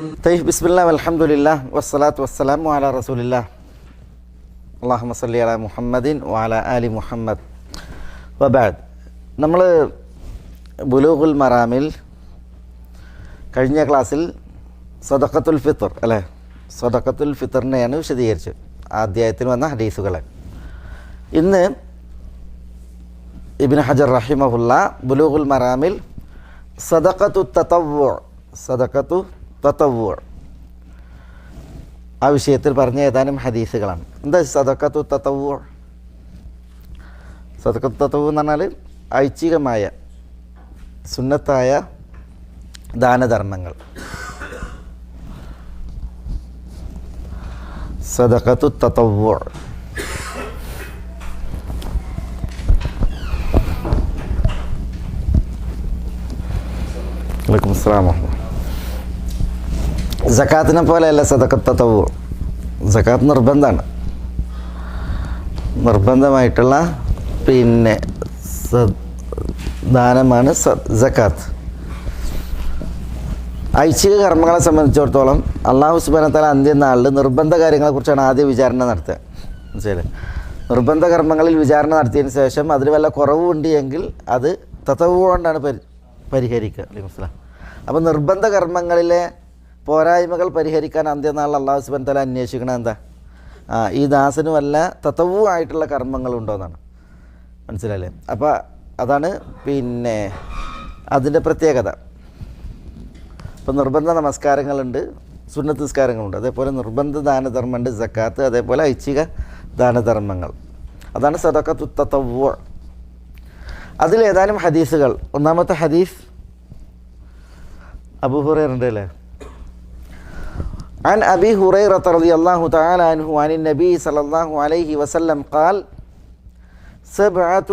ബിസ്മില്ലാ അൽഹംദുലില്ലാ വസ്സലാത്തു വസ്സലാമു അലാ റസൂലില്ലാ അല്ലാഹുമ്മ സല്ലി അലാ മുഹമ്മദിൻ വഅലാ ആലി മുഹമ്മദ് വബഅദ്. നമ്മൾ ബുലൂഗുൽ മറാമിൽ കഴിഞ്ഞ ക്ലാസ്സിൽ സദഖത്തുൽ ഫിത്ർ അല്ലേ, സദഖത്തുൽ ഫിത്റിനെയാണ് വിശദീകരിച്ചത്, ആ അധ്യായത്തിൽ വന്ന ഹദീസുകളെ. ഇന്ന് ഇബ്നു ഹജർ റഹിമഹുല്ല ബുലൂഗുൽ മറാമിൽ സദഖത്തു തതവ്വു ആ വിഷയത്തിൽ പറഞ്ഞ ഏതാനും ഹദീസുകളാണ്. എന്താ സദഖത്തു തതവ്വു? സദഖത്തു തതവ്വു എന്ന് പറഞ്ഞാൽ ഐച്ഛികമായ സുന്നത്തായ ദാനധർമ്മങ്ങൾ. സദഖത്തു തതവ്വു വലൈക്കും അസ്സലാം. സക്കാത്തിനെ പോലെയല്ല സദഖത്ത് തതവ്വു. സക്കാത്ത് നിർബന്ധമായിട്ടുള്ള ദാനമാണ് സക്കാത്ത്. ഐച്ഛിക കർമ്മങ്ങളെ സംബന്ധിച്ചിടത്തോളം അല്ലാഹു സുബ്ഹാനഹു വ തആല അന്ത്യനാളിൽ നിർബന്ധ കാര്യങ്ങളെക്കുറിച്ചാണ് ആദ്യം വിചാരണ നടത്തുക. മനസ്സിലായില്ലേ? നിർബന്ധ കർമ്മങ്ങളിൽ വിചാരണ നടത്തിയതിന് ശേഷം അതിൽ വല്ല കുറവുണ്ട് എങ്കിൽ അത് തതവ്വു കൊണ്ടാണ് പരിഹരിക്കുക. അലൈക്കും അസ്സലാം. അപ്പോൾ നിർബന്ധ കർമ്മങ്ങളിലെ പോരായ്മകൾ പരിഹരിക്കാൻ അന്ത്യനാളിൽ അല്ലാഹു സുബ്ഹാനഹു വ തആല അന്വേഷിക്കണം എന്താ, ഈ ദാസന് വല്ല തതവ്വു ആയിട്ടുള്ള കർമ്മങ്ങളുണ്ടോയെന്നാണ്. മനസ്സിലായില്ലേ? അപ്പോൾ അതാണ് അതിൻ്റെ പ്രത്യേകത. ഇപ്പോൾ നിർബന്ധ നമസ്കാരങ്ങളുണ്ട്, സുന്നത്ത് നിസ്കാരങ്ങളുണ്ട്, അതേപോലെ നിർബന്ധ ദാനധർമ്മമുണ്ട് സക്കാത്ത്, അതേപോലെ ഐച്ഛിക ദാനധർമ്മങ്ങൾ. അതാണ് സദഖത്തു തതവ്വു. അതിലേതാനും ഹദീസുകൾ. ഒന്നാമത്തെ ഹദീസ് അബൂ ഹുറൈറയുടെ അല്ലേ, عن أبي هريرة رضي الله تعالى عنه عن النبي صلى الله عليه وسلم قال سبعة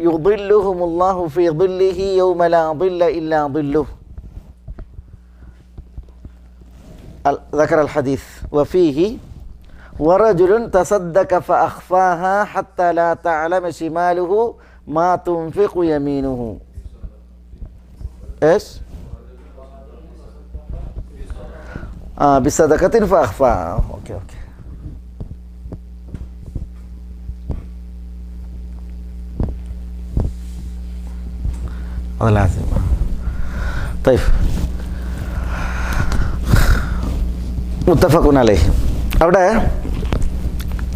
يظلهم الله في ظله يوم لا ظل إلا ظله. ذكر الحديث وفيه ورجل تصدق فأخفاها حتى لا تعلم شماله ما تنفق يمينه. إيش؟ بصدقة فأخفاها. أوكي هذا لازم. طيب മുത്തഫഖുൻ അലൈഹി. അവിടെ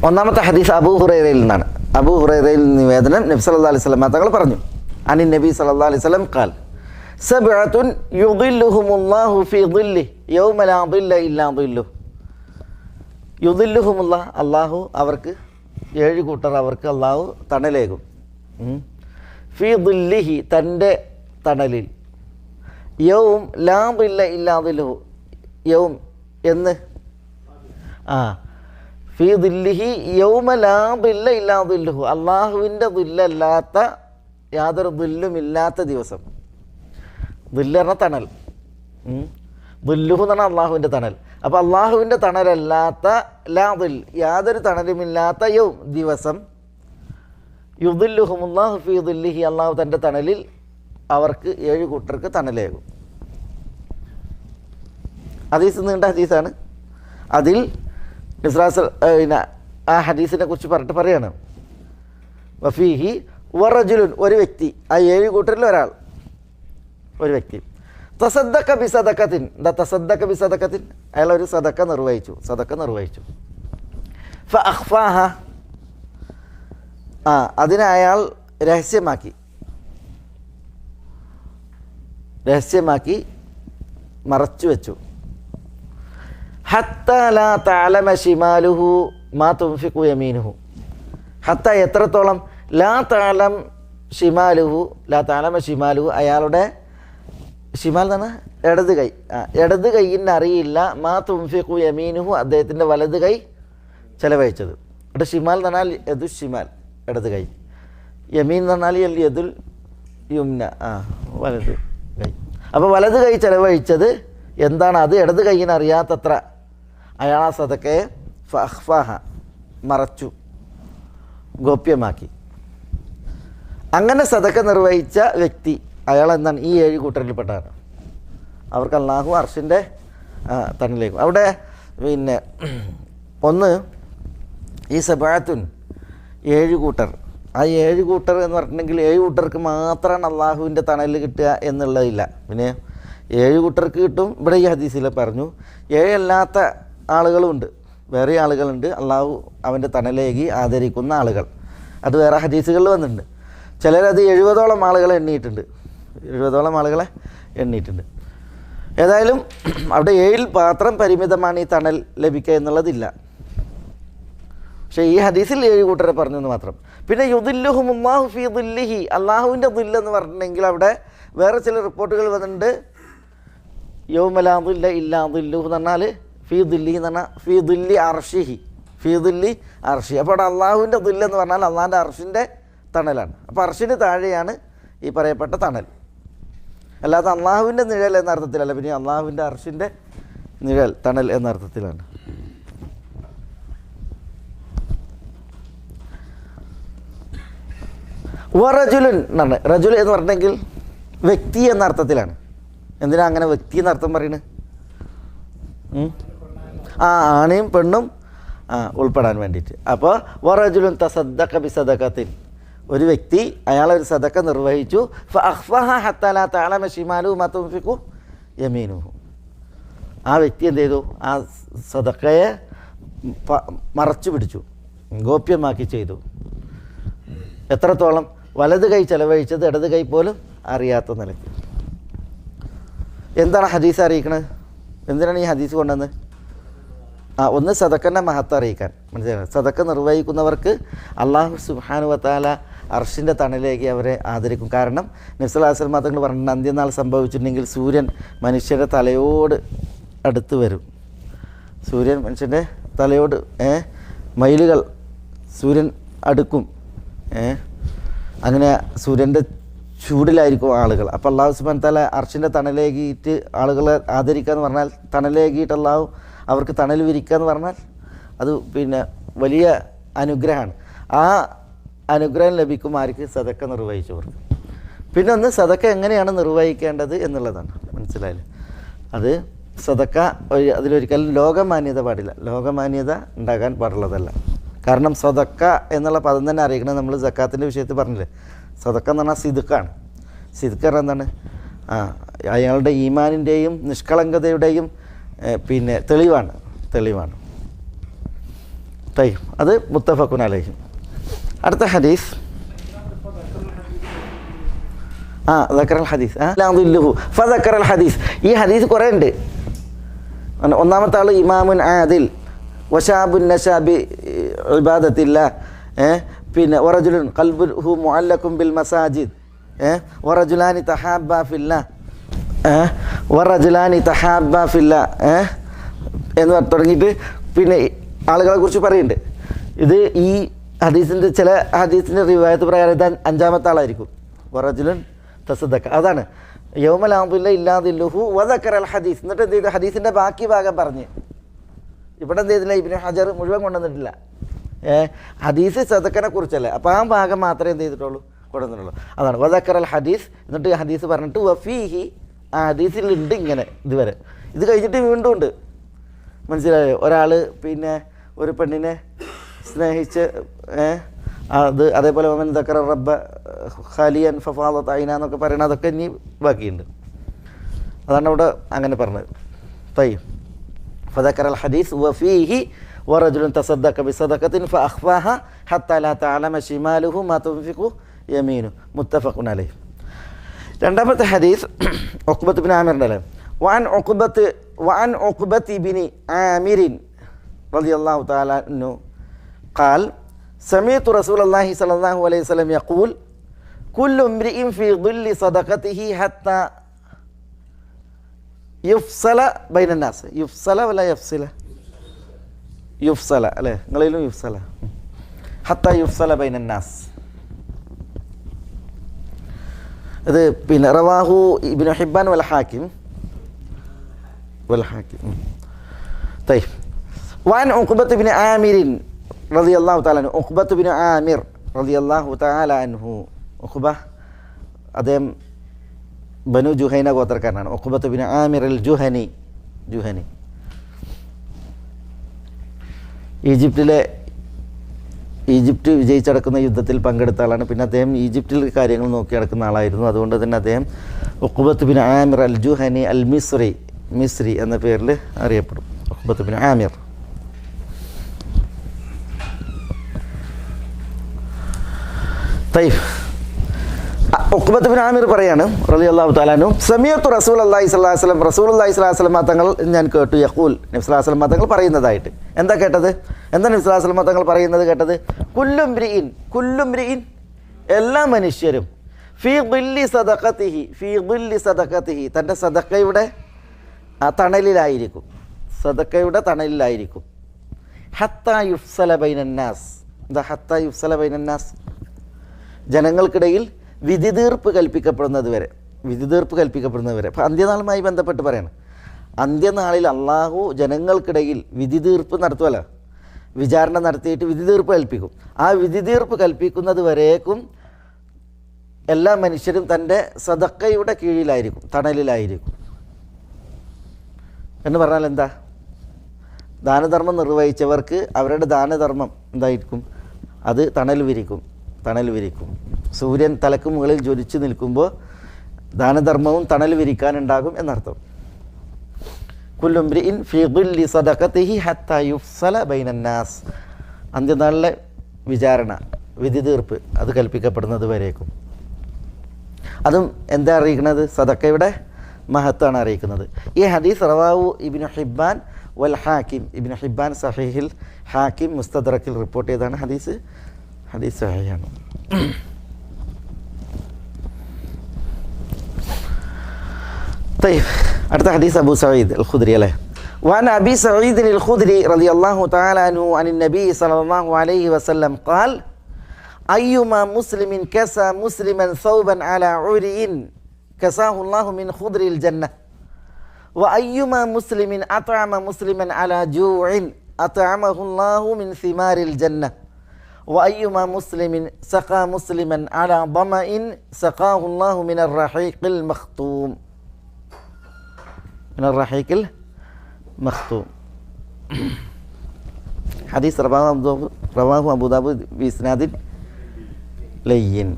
ഒന്നാമത്തെ ഹദീസ് അബൂ ഹുറൈറയിൽ നിന്നാണ്. അബൂ ഹുറൈറയിൽ നിവേദനം, നബി സല്ലല്ലാഹു അലൈഹി വസല്ലം തങ്ങൾ പറഞ്ഞു, അനി നബി സല്ലല്ലാഹു അലൈഹി വസല്ലം ഖാൽ സബ്അത്തുൻ യുദില്ലുഹുമുല്ലാഹു ഫീ ദില്ലിഹി യൗമ ലാ ദില്ല ഇല്ലാ ദില്ലുഹു. യുദില്ലുഹുമുല്ലാഹ്, അല്ലാഹു അവർക്ക് 7 കൂട്ടർ അവർക്ക് അല്ലാഹു തണലേകും. ഫീ ദില്ലിഹി, തൻ്റെ തണലിൽ. യൗം ലാ ദില്ല ഇല്ലാ ദില്ലുഹു, യൗം എന്ന് ഫീ ദില്ലിഹി യൗമ ലാ ദില്ല ഇല്ലാ ദില്ലുഹു, അള്ളാഹുവിൻ്റെ ദില്ലല്ലാത്ത യാതൊരു ദില്ലുമില്ലാത്ത ദിവസം. ദില്ല് പറഞ്ഞ തണൽ, ദില്ലുഹു എന്ന് പറഞ്ഞാൽ അള്ളാഹുവിൻ്റെ തണൽ. അപ്പോൾ അള്ളാഹുവിൻ്റെ തണലല്ലാത്ത ലാ ദിൽ, യാതൊരു തണലുമില്ലാത്ത യൗം, ദിവസം. യുദില്ലുഹുമുല്ലാഹു ഫീ ദില്ലിഹി, അള്ളാഹു തൻ്റെ തണലിൽ അവർക്ക് 7 കൂട്ടർക്ക് തണലേകും. ഹദീസ് നീണ്ട ഹദീസാണ്. അതിൽ ആ ഹദീസിനെ കുറിച്ച് പറഞ്ഞിട്ട് പറയാണ്, വഫീഹി വറജുലുൻ, ഒരു വ്യക്തി, ആ 7 കൂട്ടരിൽ ഒരാൾ, ഒരു വ്യക്തി, തസദ്ദഖ ബിസദഖത്തിൻ, തസദ്ദഖ ബിസദഖത്തിൻ, അയാൾ ഒരു സദഖ നിർവഹിച്ചു. ഫഅഖ്ഫാഹ, അതിനെ അയാൾ രഹസ്യമാക്കി മറച്ചു വെച്ചു. ഹത്ത ലാ തഅലമ ശിമാലുഹു മാ തുൻഫിഖു യമീനുഹു. ഹത്ത, എത്രത്തോളം, ലാ തഅലമ ശിമാലുഹു, അയാളുടെ ഷിമാൽ എന്ന് പറഞ്ഞാൽ ഇടത് കൈയിന് അറിയില്ല, മാ തുൻഫിഖു യമീനുഹു, അദ്ദേഹത്തിൻ്റെ വലത് കൈ ചെലവഴിച്ചത്. അവിടെ ഷിമാൽ എന്ന് പറഞ്ഞാൽ യദു ഷിമാൽ, ഇടത് കൈ. യമീൻ എന്ന് പറഞ്ഞാൽ യദുൽ യുംന, വലത് കൈ. അപ്പോൾ വലത് കൈ ചെലവഴിച്ചത് എന്താണ്, അത് ഇടത് കൈയിന് അറിയാത്തത്ര അയാൾ ആ സദഖയെ ഫഅഖ്ഫാഹ, മറച്ചു, ഗോപ്യമാക്കി. അങ്ങനെ സദഖ നിർവഹിച്ച വ്യക്തി അയാൾ എന്താണ് ഈ 7 കൂട്ടരിൽപ്പെട്ടാണ്. അവർക്ക് അല്ലാഹു അർശിൻ്റെ തണലിലേക്ക്. അവിടെ പിന്നെ ഒന്ന് ഈ സബഅത്തുൻ 7 കൂട്ടർ, ആ 7 കൂട്ടർ എന്ന് പറഞ്ഞിട്ടുണ്ടെങ്കിൽ 7 കൂട്ടർക്ക് മാത്രമാണ് അള്ളാഹുവിൻ്റെ തണൽ കിട്ടുക എന്നുള്ളതില്ല. പിന്നെ 7 കൂട്ടർക്ക് കിട്ടും. ഇവിടെ ഈ ഹദീസിൽ പറഞ്ഞു 7 അല്ലാത്ത ആളുകളുമുണ്ട്, വേറെ ആളുകളുണ്ട് അള്ളാഹു അവൻ്റെ തണലേകി ആദരിക്കുന്ന ആളുകൾ. അത് വേറെ ഹദീസുകളിൽ വന്നിട്ടുണ്ട്. ചിലരത് 70ഓളം ആളുകളെ എണ്ണിയിട്ടുണ്ട്, 70ഓളം ആളുകളെ എണ്ണിയിട്ടുണ്ട്. ഏതായാലും അവിടെ 7 മാത്രം പരിമിതമാണ് ഈ തണൽ ലഭിക്കുക എന്നുള്ളതില്ല. പക്ഷേ ഈ ഹദീസിൽ 7 കൂട്ടരെ പറഞ്ഞു എന്ന് മാത്രം. പിന്നെ യുദില്ലുഹുമുല്ലാഹു ഫീ ദില്ലിഹി, അള്ളാഹുവിൻ്റെ ദില്ല് എന്ന് പറഞ്ഞിട്ടുണ്ടെങ്കിൽ അവിടെ വേറെ ചില റിപ്പോർട്ടുകൾ വന്നിട്ടുണ്ട്. യൗമ ലാ ദില്ല ഇല്ലാ ദില്ലുഹു എന്ന് പറഞ്ഞാൽ ഫീ ദില്ലി എന്ന് പറഞ്ഞാൽ ഫീ ദില്ലി അർഷിഹി, ഫീ ദില്ലി അർഷി. അപ്പോൾ അവിടെ അള്ളാഹുവിൻ്റെ ദില്ല് എന്ന് പറഞ്ഞാൽ അള്ളാഹിൻ്റെ അർഷിൻ്റെ തണലാണ്. അപ്പോൾ അർഷിന് താഴെയാണ് ഈ പറയപ്പെട്ട തണൽ, അല്ലാതെ അള്ളാഹുവിൻ്റെ നിഴൽ എന്ന അർത്ഥത്തിലല്ല. പിന്നെ അള്ളാഹുവിൻ്റെ അർഷിൻ്റെ നിഴൽ തണൽ എന്ന അർത്ഥത്തിലാണ്. വറജുലുൻ എന്നാണ്. റജുൽ എന്ന് പറഞ്ഞെങ്കിൽ വ്യക്തി എന്ന അർത്ഥത്തിലാണ്. എന്തിനാ അങ്ങനെ വ്യക്തി എന്നർത്ഥം പറയുന്നത്? ആണയും പെണ്ണും ഉൾപ്പെടാൻ വേണ്ടിയിട്ട്. അപ്പോൾ വറജുലുൻ തസദ്ദഖ ബിസദഖത്തിൻ, ഒരു വ്യക്തി അയാളൊരു സദക്ക നിർവഹിച്ചു. ഫഅഖ്ഫഹ ഹത്താ ലാ തഅലമ ശിമാലുഹു മാ തുൻഫിഖു യമീനുഹു, ആ വ്യക്തി എന്ത് ചെയ്തു? ആ സദക്കയെ മറച്ചു പിടിച്ചു, ഗോപ്യമാക്കി ചെയ്തു. എത്രത്തോളം? വലത് കൈ ചെലവഴിച്ചത് ഇടത് കൈ പോലും അറിയാത്ത നിലയ്ക്ക്. എന്താണ് ഹദീസ് അറിയിക്കണത്? എന്തിനാണ് ഈ ഹദീസ് കൊണ്ടുവന്നത്? ഒന്ന് സദക്കൻ്റെ മഹത്വം അറിയിക്കാൻ. മനസ്സിലായി? സദക്ക നിർവഹിക്കുന്നവർക്ക് അള്ളാഹു സുബ്ഹാനഹു വ തആല അർഷിൻ്റെ തണലേക്ക് അവരെ ആദരിക്കും. കാരണം നബി സല്ലല്ലാഹു അലൈഹി വസല്ലം തങ്ങൾ പറഞ്ഞിട്ടുണ്ട്, അന്ത്യനാൾ സംഭവിച്ചിട്ടുണ്ടെങ്കിൽ സൂര്യൻ മനുഷ്യരുടെ തലയോട് അടുത്ത് വരും. സൂര്യൻ മനുഷ്യൻ്റെ തലയോട് മൈലുകൾ സൂര്യൻ അടുക്കും. അങ്ങനെ സൂര്യൻ്റെ ചൂടിലായിരിക്കും ആളുകൾ. അപ്പോൾ അള്ളാഹു സുബ്ഹാനഹു വ തആല അർഷിൻ്റെ തണലേകിയിട്ട് ആളുകളെ ആദരിക്കുക എന്ന് പറഞ്ഞാൽ, തണലേകിയിട്ട് അള്ളാഹു അവർക്ക് തണൽ വിരിക്കുക എന്ന് പറഞ്ഞാൽ അത് പിന്നെ വലിയ അനുഗ്രഹമാണ്. ആ അനുഗ്രഹം ലഭിക്കും ആർക്ക്? സദക്ക നിർവഹിച്ചവർക്ക്. പിന്നെ ഒന്ന് സദക്ക എങ്ങനെയാണ് നിർവഹിക്കേണ്ടത് എന്നുള്ളതാണ്. മനസ്സിലായില്ലേ? അത് സദക്ക അതിലൊരിക്കലും ലോകമാന്യത പാടില്ല, ലോകമാന്യത ഉണ്ടാകാൻ പാടുള്ളതല്ല. കാരണം സദക്ക എന്നുള്ള പദം തന്നെ അറിയിക്കണം. നമ്മൾ സക്കാത്തിൻ്റെ വിഷയത്തിൽ പറഞ്ഞില്ലേ, സദക്ക എന്ന് പറഞ്ഞാൽ സിദ്ക്കാണ്. സിദ്ക്ക് പറഞ്ഞാൽ എന്താണ്? അയാളുടെ ഈമാനിൻ്റെയും നിഷ്കളങ്കതയുടെയും പിന്നെ തെളിവാണ്. അത് മുത്തഫഖുൻ അലൈഹി. അടുത്ത ഹദീസ് ദക്കറൽ ഹദീസ് ഫദക്കറൽ ഹദീസ്. ഈ ഹദീസ് കുറേ ഉണ്ട്. ഒന്നാമത്തെ ആൾ ഇമാമുൻ ആദിൽ വശാബുൻ നശാബി ഇബാദത്തില്ലാ, പിന്നെ വറജുലുൻ ഖൽബുഹു മുഅല്ലഖുൻ ബിൽ മസാജിദ്, വറജുലാനി തഹാബ്ബാ ഫില്ലാ, വറജുലാനി തഹാബ്ബാ ഫില്ലാ എന്ന് തുടങ്ങിയിട്ട് പിന്നെ ആളുകളെ കുറിച്ച് പറയുന്നുണ്ട്. ഇത് ഈ ഹദീസിൻ്റെ ചില ഹദീസിൻ്റെ റിവായത്ത് പ്രകാരം ഇത് 5-ാമത്തെ ആളായിരിക്കും. വറജുലുൻ തസദ്ദഖ, അതാണ് യൗമ ലാ ദില്ല ഇല്ലാ ദില്ലുഹു വദക്കറൽ ഹദീസ്. എന്നിട്ട് എന്ത് ചെയ്തു? ഹദീസിൻ്റെ ബാക്കി ഭാഗം പറഞ്ഞ്. ഇവിടെ എന്ത് ചെയ്തില്ല? ഇബ്നു ഹജർ മുഴുവൻ കൊണ്ടുവന്നിട്ടില്ല. ഹദീസ് സദക്കനെ കുറിച്ചല്ലേ, അപ്പോൾ ആ ഭാഗം മാത്രമേ എന്ത് ചെയ്തിട്ടുള്ളൂ? കൊണ്ടുവന്നിട്ടുള്ളൂ. അതാണ് വദക്കറൽ ഹദീസ്. എന്നിട്ട് ഹദീസ് പറഞ്ഞിട്ട് വഫീഹി, ആ ഹദീസിലുണ്ട് ഇങ്ങനെ ഇതുവരെ. ഇത് കഴിഞ്ഞിട്ട് വീണ്ടും ഉണ്ട്. മനസ്സിലായോ? ഒരാൾ പിന്നെ ഒരു പെണ്ണിനെ സ്നേഹിച്ച് അത് അതേപോലെ വമൻ ദക്കറ റബ്ബ ഖാലിയൻ ഫഫാദത് ഐന എന്നൊക്കെ പറയണത്, അതൊക്കെ ഇനി ബാക്കിയുണ്ട്. അതാണ് അവിടെ അങ്ങനെ പറഞ്ഞത്. തയ്യ് ഫദക്കറൽ ഹദീസ് വഫീഹി വറജുലുൻ തസദ്ദഖ ബിസദഖത്തിൻ ഫഅഖ്ഫാഹ ഹത്താ ലാ തഅലമ ശിമാലുഹു മാ തുൻഫിഖു യമീനു, മുത്തഫഖുൻ അലൈഹി. രണ്ടാമത്തെ ഹദീസ് ഉഖ്ബത്ത് ബിൻ ആമിറിൻ്റെ അല്ലേ. وعن عقبة بن عامر رضي الله تعالى عنه قال سمعت رسول الله صلى الله عليه وسلم يقول كل امرئ في ظل صدقته حتى يفصل بين الناس. يفصل ولا يفصل؟ يفصل അല്ലേ? നിങ്ങളിലും يفصل. حتى يفصل بين الناس. ഇത് പിന്നെ റവാഹു ഇബ്നു ഹിബ്ബാൻ വൽ ഹാക്കിം طيب. وعن عقبة بن عامر رضي الله تعالى عنه. عقبة بن عامر رضي الله تعالى عنه. عقبة അദ്ദേഹം ബനു ജുഹൈന ഗോത്രക്കാരനാണ്. ഉഖ്ബത്ത് ബിൻ ആമിർ അൽ ജുഹനി. ഈജിപ്റ്റ് വിജയിച്ചടക്കുന്ന യുദ്ധത്തിൽ പങ്കെടുത്ത ആളാണ്. പിന്നെ അദ്ദേഹം ഈജിപ്തിൽ കാര്യങ്ങൾ നോക്കി നടക്കുന്ന ആളായിരുന്നു. അതുകൊണ്ട് തന്നെ അദ്ദേഹം ഉഖ്ബത്ത് ബിൻ ആമിർ അൽ ജുഹനി അൽ മിസ്രി എന്ന പേരിൽ അറിയപ്പെടും. ഉഖ്ബത്ത് ബിൻ ആമിർ. ഉഖ്ബത്ത് ബിൻ ആമിർ പറയാണ് റളിയല്ലാഹു തആല അൻഹു, സമീഅത്തു റസൂലുള്ളാഹി സ്വല്ലല്ലാഹു അലൈഹി വസല്ലം, റസൂലുള്ളാഹി സ്വല്ലല്ലാഹു അലൈഹി വസല്ലം തങ്ങൾ ഞാൻ കേട്ടു, യഖൂൽ, നബി സ്വല്ലല്ലാഹു അലൈഹി വസല്ലം തങ്ങൾ പറയുന്നതായിട്ട്. എന്താ കേട്ടത്? എന്താ നബി സ്വല്ലല്ലാഹു അലൈഹി വസല്ലം തങ്ങൾ പറയുന്നത് കേട്ടത്? കുല്ലു ംരിഇൻ എല്ലാ മനുഷ്യരും ഫീ ളില്ലി സദഖതിഹി തൻ്റെ സദഖയുടെ തണലിലായിരിക്കും. ഹത്താ യുഫ്സല ബൈനന്നാസ്. എന്താ ഹത്താ യുഫ്സല ബൈനന്നാസ്? ജനങ്ങൾക്കിടയിൽ വിധി തീർപ്പ് കൽപ്പിക്കപ്പെടുന്നത് വരെ. അപ്പോൾ അന്ത്യനാളുമായി ബന്ധപ്പെട്ട് പറയണം. അന്ത്യനാളിൽ അള്ളാഹു ജനങ്ങൾക്കിടയിൽ വിധി തീർപ്പ് നടത്തുമല്ല, വിചാരണ നടത്തിയിട്ട് വിധി തീർപ്പ് കൽപ്പിക്കും. ആ വിധി തീർപ്പ് കൽപ്പിക്കുന്നത് വരേക്കും എല്ലാ മനുഷ്യരും തൻ്റെ സദഖയുടെ കീഴിലായിരിക്കും, തണലിലായിരിക്കും. എന്ന് പറഞ്ഞാൽ എന്താ? ദാനധർമ്മം നിർവഹിച്ചവർക്ക് അവരുടെ ദാനധർമ്മം എന്തായിരിക്കും? അത് തണൽ വിരിക്കും. സൂര്യൻ തലക്ക് മുകളിൽ ജ്വലിച്ചു നിൽക്കുമ്പോൾ ദാനധർമ്മവും തണൽ വിരിക്കാനുണ്ടാകും എന്നർത്ഥം. കുല്ലു ംരിഇൻ ഫീ ളില്ലി സദഖതിഹി ഹത്താ യുഫ്സല ബൈനന്നാസ്. അന്ത്യനാളിലെ വിചാരണ, വിധി തീർപ്പ് അത് കൽപ്പിക്കപ്പെടുന്നത് വരേക്കും. അതും എന്താ അറിയിക്കുന്നത്? സദഖയുടെ മഹത്വമാണ് അറിയിക്കുന്നത്. ഈ ഹദീസ് റവാഹു ഇബ്നു ഹിബ്ബാൻ വൽ ഹാക്കിം. ഇബ്നു ഹിബ്ബാൻ സഹീഹിൽ, ഹാക്കിം മുസ്തദ്റക്കിൽ റിപ്പോർട്ട് ചെയ്താണ്. ഹദീസ് സഹീഹാണ്. അടുത്ത ഹദീസ് അബൂ സഈദ് അൽ ഖുദ്രി അല്ലേ. وعن أبي سعيد الخدري رضي الله تعالى عنه عن النبي صلى الله عليه وسلم قال أيما مسلم كسى مسلما ثوبا على عري كساه الله من خضر الجنة وأيما مسلم أطعم مسلما على جوع أطعمه الله من ثمار الجنة وأيما مسلم سقى مسلما على ظمأ سقاه الله من الرحيق المختوم. حديث رواه أبو داود بإسناد لين.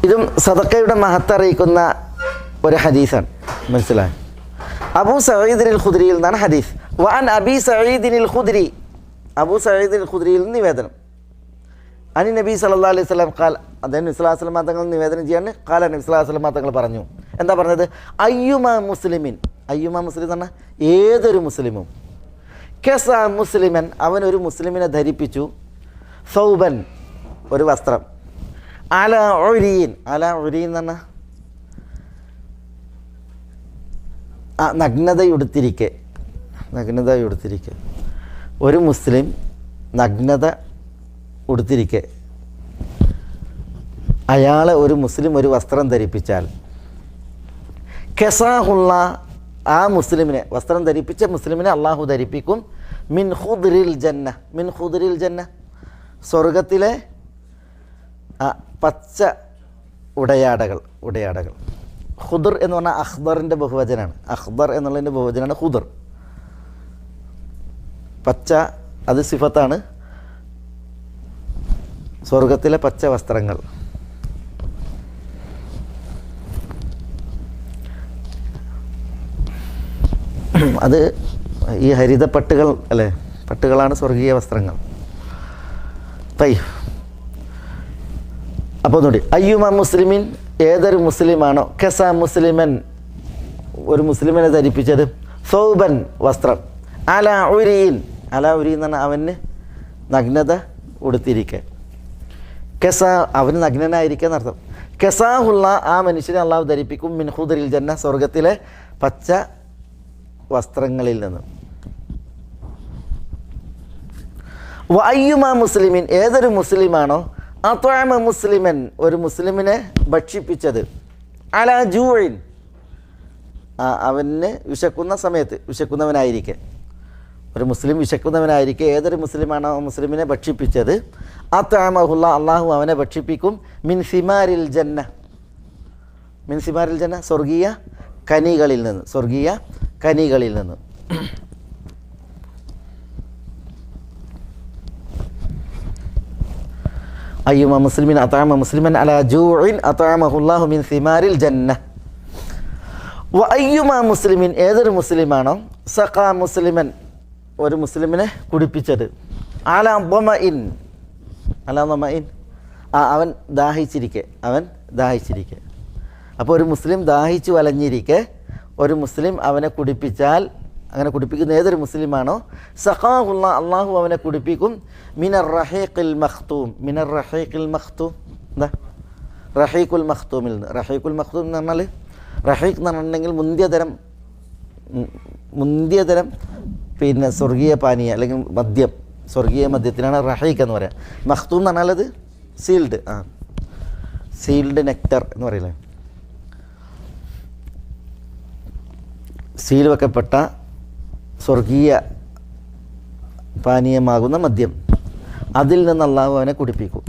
ഇതും സദഖയുടെ മഹത്വം അറിയിക്കുന്ന ഒരു ഹദീസാണ്. മനസ്സിലായി? അബൂ സഈദ് അൽ ഖുദ്രിയിൽ നിന്നാണ് ഹദീസ്. വഅൻ അബീ സഈദ് അൽ ഖുദ്രി, അബൂ സഈദ് അൽ ഖുദ്രിയിൽ നിന്ന് നിവേദനം. അനി നബി സല്ലല്ലാഹു അലൈഹി വസല്ലം ഖാൽ, അദ്ദേഹം നബി സല്ലല്ലാഹു അലൈഹി വസല്ലം തങ്ങൾ നിവേദനം ചെയ്യാണ്. ഖാല, നബി സല്ലല്ലാഹു അലൈഹി വസല്ലം തങ്ങൾ പറഞ്ഞു. എന്താ പറഞ്ഞത്? അയ്യുമാ മുസ്ലിം എന്ന് പറഞ്ഞാൽ ഏതൊരു മുസ്ലിമും, കസാ മുസ്ലിമൻ അവൻ ഒരു മുസ്ലിമിനെ ധരിപ്പിച്ചു, സൗബൻ ഒരു വസ്ത്രം, അല ഉരീൻ എന്ന് പറഞ്ഞാൽ നഗ്നതയുടുത്തിരിക്കെ. ഒരു മുസ്ലിം നഗ്നത ഉടുത്തിരിക്കെ അയാളെ ഒരു മുസ്ലിം ഒരു വസ്ത്രം ധരിപ്പിച്ചാൽ, കസാഹുള്ള ആ മുസ്ലിമിനെ, വസ്ത്രം ധരിപ്പിച്ച മുസ്ലിമിനെ അള്ളാഹു ധരിപ്പിക്കും മിൻ ഖുദ്രിൽ ജന്ന സ്വർഗത്തിലെ പച്ച ഉടയാടകൾ. ഖുദർ എന്ന് പറഞ്ഞാൽ അഖ്ദറിൻ്റെ ബഹുവചനാണ്. അഖ്ദർ എന്നുള്ളതിൻ്റെ ബഹുവചനാണ് ഖുദർ. പച്ച, അത് സിഫത്താണ്. സ്വർഗത്തിലെ പച്ച വസ്ത്രങ്ങൾ. അത് ഈ ഹരിത പട്ടുകൾ അല്ലേ, പട്ടുകളാണ് സ്വർഗീയ വസ്ത്രങ്ങൾ. അപ്പോൾ ഒന്നുകൂടി, അയ്യുമ മുസ്ലിമിൻ ഏതൊരു മുസ്ലിമാണോ, കസ മുസ്ലിമൻ ഒരു മുസ്ലിമിനെ ധരിപ്പിച്ചത്, സൗബൻ വസ്ത്രം, അല ഉരീൻ എന്ന് പറഞ്ഞാൽ അവന് നഗ്നത ഉടുത്തിരിക്കുക. കസ അവന് നഗ്നനായിരിക്കുക എന്നർത്ഥം. കസാഹുള്ള ആ മനുഷ്യനെ അള്ളാഹു ധരിപ്പിക്കും മിൻ ഖുദ്രിൽ ജന്ന സ്വർഗത്തിലെ പച്ച വസ്ത്രങ്ങളിൽ നിന്ന്. വഅയ്യുമ മുസ്ലിമിൻ ഏതൊരു മുസ്ലിമാണോ അത്അമ മുസ്ലിമൻ ഒരു മുസ്ലിമിനെ ഭക്ഷിപ്പിച്ചത്, അലാ ജൂഇൻ അവന് വിശക്കുന്ന സമയത്ത്, വിശക്കുന്നവനായിരിക്കെ ഒരു മുസ്ലിം വിശക്കുന്നവനായിരിക്കെ ഏതൊരു മുസ്ലിമാണോ മുസ്ലിമിനെ ഭക്ഷിപ്പിച്ചത്, അത്അമഹുല്ല അള്ളാഹു അവനെ ഭക്ഷിപ്പിക്കും മിൻ സിമാരിൽ ജന്ന സ്വർഗീയ കനികളിൽ നിന്ന്, സ്വർഗീയ കനികളിൽ നിന്ന്. അയ്യുമ മുസ്ലിമിൻ അത്അമ മുസ്ലിമൻ അലാ ജൂഇൻ അത്അമഹുല്ലാഹു മിൻ സിമാരിൽ ജന്ന. വ അയ്യുമ മുസ്ലിമിൻ, ഏതൊരു മുസ്ലിമാണോ, സഖാ മുസ്ലിമൻ, ഒരു മുസ്ലിമിനെ കുടിപ്പിച്ചത്, അലാ ദമഇൻ, അലാ ദമഇൻ, അവൻ ദാഹിച്ചിരിക്കെ. അപ്പോൾ ഒരു മുസ്ലിം ദാഹിച്ചു വലഞ്ഞിരിക്കെ ഒരു മുസ്ലിം അവനെ കുടിപ്പിച്ചാൽ, അങ്ങനെ കുടിപ്പിക്കുന്ന ഏതൊരു മുസ്ലിമാണോ, സഖാഹുല്ല, അള്ളാഹു അവനെ കുടിപ്പിക്കും, മിനർ റഹീഖിൽ മഖ്തൂം. മിനർ റഹീഖിൽ മഖ്തൂം എന്താ? റഹീഖുൽ മഖ്തൂമിൽ നിന്ന്. റഹീഖുൽ മഖ്തൂം എന്ന് പറഞ്ഞാൽ, റഹീഖ് എന്ന് പറഞ്ഞിട്ടുണ്ടെങ്കിൽ മുന്തിയതരം പിന്നെ സ്വർഗീയ പാനീയ അല്ലെങ്കിൽ മദ്യം, സ്വർഗീയ മദ്യത്തിനാണ് റഹീഖ് എന്ന് പറയാം. മഖ്തൂം എന്ന് പറഞ്ഞാൽ അത് സീൽഡ്, സീൽഡ് നെക്ടർ എന്ന് പറയില്ലേ, സീൽ വെക്കപ്പെട്ട സ്വർഗീയ പാനീയമാകുന്ന മദ്യം, അതിൽ നിന്ന് അള്ളാഹു അവനെ കുടിപ്പിക്കും.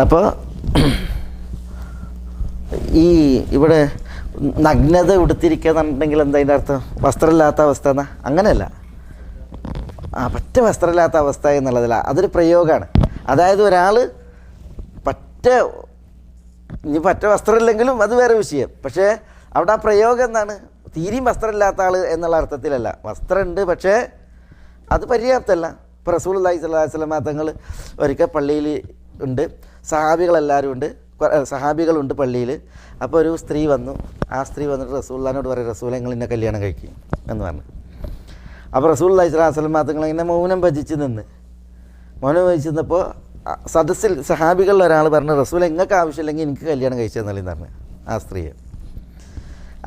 അപ്പോൾ ഇവിടെ നഗ്നത ഉടുത്തിരിക്കുക എന്നുണ്ടെങ്കിൽ എന്താ അതിൻ്റെ അർത്ഥം? വസ്ത്രമില്ലാത്ത അവസ്ഥ എന്നാ? അങ്ങനെയല്ല, പറ്റ വസ്ത്രമില്ലാത്ത അവസ്ഥ എന്നുള്ളതല്ല, അതൊരു പ്രയോഗമാണ്. അതായത് ഒരാൾ ഇനി പറ്റ വസ്ത്രമില്ലെങ്കിലും അത് വേറെ വിഷയം. പക്ഷേ അവിടെ ആ പ്രയോഗം എന്താണ്? തീരെയും വസ്ത്രമില്ലാത്ത ആൾ എന്നുള്ള അർത്ഥത്തിലല്ല. വസ്ത്രമുണ്ട്, പക്ഷേ അത് പര്യാപ്തമല്ല. ഇപ്പോൾ റസൂലുള്ളാഹി സ്വല്ലല്ലാഹു അലൈഹി വസല്ലം തങ്ങൾ ഒരിക്കൽ പള്ളിയിൽ ഉണ്ട്, സഹാബികളെല്ലാവരും ഉണ്ട്, സഹാബികളുണ്ട് പള്ളിയിൽ. അപ്പോൾ ഒരു സ്ത്രീ വന്നു. ആ സ്ത്രീ വന്നിട്ട് റസൂലുള്ളാഹിനോട് പറയും, റസൂൽ നിങ്ങൾ ഇന്നെ കല്യാണം കഴിക്കും എന്ന് പറഞ്ഞു. അപ്പോൾ റസൂലുള്ളാഹി സ്വല്ലല്ലാഹു അലൈഹി വസല്ലം തങ്ങൾ ഇങ്ങനെ മൗനം ഭജിച്ച് നിന്നപ്പോൾ സദസ്സിൽ സഹാബികളിൽ ഒരാൾ പറഞ്ഞു, റസൂൽ നിങ്ങൾക്ക് ആവശ്യമില്ലെങ്കിൽ എനിക്ക് കല്യാണം കഴിച്ചതെന്നല്ലെന്ന് പറഞ്ഞു ആ സ്ത്രീയെ.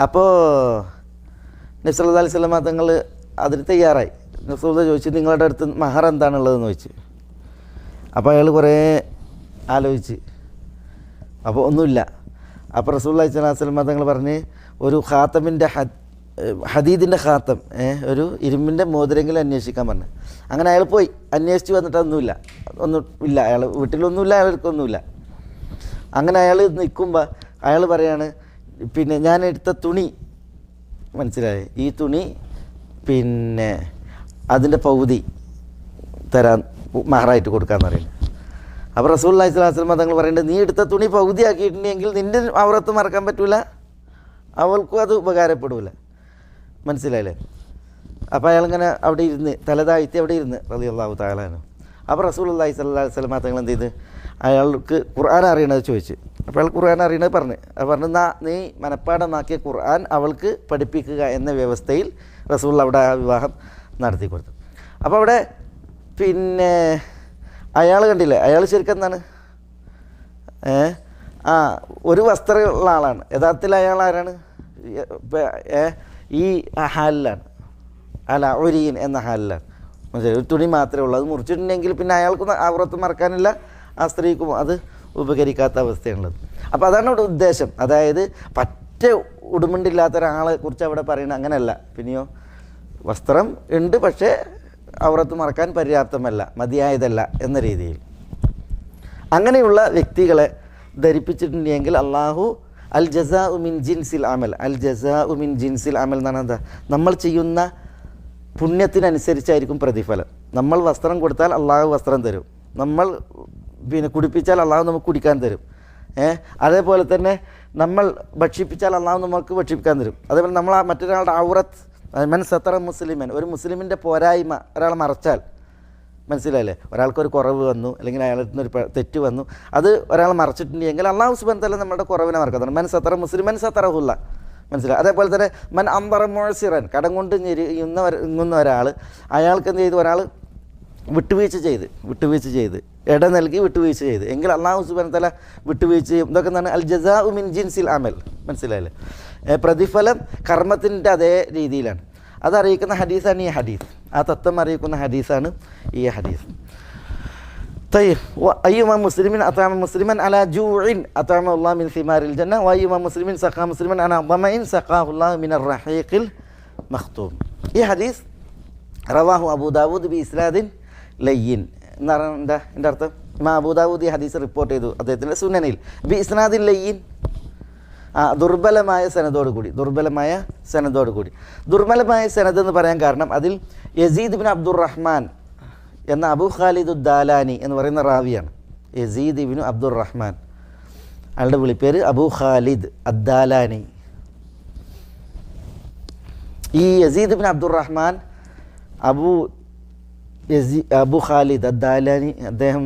അപ്പോൾ നബി സല്ലല്ലാഹു അലൈഹി വസല്ലം തങ്ങൾ അതിന് തയ്യാറായി. റസൂൽ ചോദിച്ചു, നിങ്ങളുടെ അടുത്ത് മഹർ എന്താണുള്ളതെന്ന് ചോദിച്ചു. അപ്പോൾ അയാൾ കുറേ ആലോചിച്ച്, അപ്പോൾ ഒന്നുമില്ല. അപ്പോൾ റസൂലുള്ളാഹി സ്വല്ലല്ലാഹു അലൈഹി വസല്ലം തങ്ങൾ പറഞ്ഞ്, ഒരു ഖാത്തമിൻ്റെ ഹദീദിൻ്റെ ഖാത്തം, ഒരു ഇരുമ്പിൻ്റെ മോതിരെങ്കിലും അന്വേഷിക്കാൻ പറഞ്ഞു. അങ്ങനെ അയാൾ പോയി അന്വേഷിച്ച് വന്നിട്ട് ഒന്നുമില്ല. അയാൾ വീട്ടിലൊന്നുമില്ല, അയാൾക്കൊന്നുമില്ല. അങ്ങനെ അയാൾ നിൽക്കുമ്പോൾ അയാൾ പറയാണ്, പിന്നെ ഞാൻ എടുത്ത തുണി മനസ്സിലായി, ഈ തുണി പിന്നെ അതിൻ്റെ പകുതി തരാൻ മഹറായിട്ട് കൊടുക്കാമെന്ന് പറയുന്നത്. അപ്പോൾ റസൂലുള്ളാഹി സ്വല്ലല്ലാഹു അലൈഹി വസല്ലം തങ്ങൾ പറയുന്നത്, നീ എടുത്ത തുണി പകുതി ആക്കിയിട്ടുണ്ടെങ്കിൽ നിൻ്റെ ഔറത്ത് മറക്കാൻ പറ്റില്ല, അവൾക്കും അത് ഉപകാരപ്പെടില്ല. മനസ്സിലായില്ലേ? അപ്പോൾ അയാളിങ്ങനെ അവിടെ ഇരുന്ന് തലതാഴ്ത്തി അവിടെ ഇരുന്ന് റളിയല്ലാഹു തആല അൻഹു. അപ്പോൾ റസൂലുള്ളാഹി സ്വല്ലല്ലാഹു അലൈഹി വസല്ലം തങ്ങൾ എന്ത് ചെയ്ത്, അയാൾക്ക് ഖുർആൻ അറിയണത് ചോദിച്ചു. അപ്പോൾ അയാൾ ഖുർആൻ അറിയണത് പറഞ്ഞു. നീ മനഃപ്പാഠമാക്കിയ ഖുർആൻ അവൾക്ക് പഠിപ്പിക്കുക എന്ന വ്യവസ്ഥയിൽ റസൂൽ അവിടെ ആ വിവാഹം നടത്തി കൊടുത്തു. അപ്പോൾ അവിടെ പിന്നെ അയാൾ കണ്ടില്ലേ, അയാൾ ശരിക്കും എന്താണ്, ഒരു വസ്ത്രമുള്ള ആളാണ്. യഥാർത്ഥത്തിൽ അയാൾ ആരാണ്? ഈ ഹാലിലാണ്, അല്ല ഒരീൻ എന്ന ഹാലിലാണ്. മനസ്സിലായി? ഒരു തുണി മാത്രമേ ഉള്ളൂ. അത് മുറിച്ചിട്ടുണ്ടെങ്കിൽ പിന്നെ അയാൾക്കും ഔറത്ത് മറക്കാനില്ല, ആ സ്ത്രീക്കും അത് ഉപകരിക്കാത്ത അവസ്ഥയാണുള്ളത്. അപ്പോൾ അതാണ് ഇവിടെ ഉദ്ദേശം. അതായത് പറ്റ ഉടുമുണ്ടില്ലാത്ത ഒരാളെ കുറിച്ച് അവിടെ പറയുന്നത് അങ്ങനെയല്ല. പിന്നെയോ വസ്ത്രം ഉണ്ട്, പക്ഷേ ഔറത്ത് മറക്കാൻ പര്യാപ്തമല്ല, മതിയായതല്ല എന്ന രീതിയിൽ അങ്ങനെയുള്ള വ്യക്തികളെ ധരിപ്പിച്ചിട്ടുണ്ടെങ്കിൽ അള്ളാഹു അൽ ജസാഉ മിൻ ജിൻസിൽ അമൽ, അൽ ജസാഉ മിൻ ജിൻസിൽ അമൽ എന്നാണ് എന്താ? നമ്മൾ ചെയ്യുന്ന പുണ്യത്തിനനുസരിച്ചായിരിക്കും പ്രതിഫലം. നമ്മൾ വസ്ത്രം കൊടുത്താൽ അള്ളാഹു വസ്ത്രം തരും, നമ്മൾ പിന്നെ കുടിപ്പിച്ചാൽ അള്ളാഹു നമുക്ക് കുടിക്കാൻ തരും. അതേപോലെ തന്നെ നമ്മൾ ഭക്ഷിപ്പിച്ചാൽ അള്ളാഹു നമുക്ക് ഭക്ഷിപ്പിക്കാൻ തരും. അതേപോലെ നമ്മൾ ആ മറ്റൊരാളുടെ ഔറത്ത്, മൻ സത്തറ മുസ്ലിമൻ, ഒരു മുസ്ലിമിൻ്റെ പോരായ്മ ഒരാൾ മറച്ചാൽ, മനസ്സിലായില്ലേ? ഒരാൾക്കൊരു കുറവ് വന്നു, അല്ലെങ്കിൽ അയാളുടെ ഒരു തെറ്റ് വന്നു, അത് ഒരാൾ മറച്ചിട്ടുണ്ടെങ്കിൽ അള്ളാഹു സുബ്ഹാനഹു വ തആല നമ്മുടെ കുറവിനെ മറക്കാതാണ്. മൻ സത്തറ മുസ്ലിമൻ സത്തറഹുല്ല, മനസ്സിലായി? അതേപോലെ തന്നെ മൻ അംബറ മുഅ്സിറൻ, കടം കൊണ്ട് ഇങ്ങുന്ന ഒരാൾ, അയാൾക്ക് എന്ത് ചെയ്തു? ഒരാൾ വിട്ടുവീഴ്ച ചെയ്ത് ഇട നൽകി വിട്ടുവീഴ്ച ചെയ്ത് എങ്കിൽ അള്ളാഹു സുബ്ഹാനഹു വ തആല വിട്ടുവീഴ്ച ചെയ്യും. ഇതൊക്കെ എന്താണ്? അൽ ജസാഉ മിൻ ജിൻസിൽ അമൽ, മനസ്സിലായില്ലേ? പ്രതിഫലം കർമ്മത്തിൻ്റെ അതേ രീതിയിലാണ്. അതറിയിക്കുന്ന ഹദീസാണ് ഈ ഹദീസ്. ആ തത്വം അറിയിക്കുന്ന ഹദീസാണ് ഈ ഹദീസ്. അയ്യുമ മുസ്ലിമിൻ അത്അമ മുസ്ലിമൻ അലാ ജൂഇൻ അത്അമഹു അല്ലാഹു മിൻ സിമാരിൽ ജന്ന വഅയ്യുമ മുസ്ലിമിൻ സഖാ മുസ്ലിമൻ അലാ ദമഇൻ സഖാഹു അല്ലാഹു മിനർ റഹീഖിൽ മഖ്തൂം. ഈ ഹദീസ് റവാഹു അബൂ ദാവൂദ് ബി ഇസ്നാദിൻ ലയ്യിൻ എന്ന് പറഞ്ഞാൽ എന്താ എൻ്റെ അർത്ഥം? ഇമാം അബൂദാവൂദ് ഈ ഹദീസ് റിപ്പോർട്ട് ചെയ്തു അദ്ദേഹത്തിൻ്റെ സുനനിൽ. ബി ഇസ്നാദിൻ ലയ്യിൻ, ദുർബലമായ സനദോട് കൂടി. ദുർബലമായ സനദ് എന്ന് പറയാൻ കാരണം അതിൽ യസീദ് ഇബ്നു അബ്ദുറഹ്മാൻ എന്ന അബൂ ഖാലിദ് ദാലാനി എന്ന് പറയുന്ന റാവിയാണ്. യസീദ് ഇബ്നു അബ്ദുറഹ്മാൻ, അയാളുടെ വിളിപ്പേര് അബൂ ഖാലിദ് അദ്ദാലാനി. ഈ യസീദ് ഇബ്നു അബ്ദുറഹ്മാൻ അബൂ ഖാലിദ് അദ്ദാലാനി അദ്ദേഹം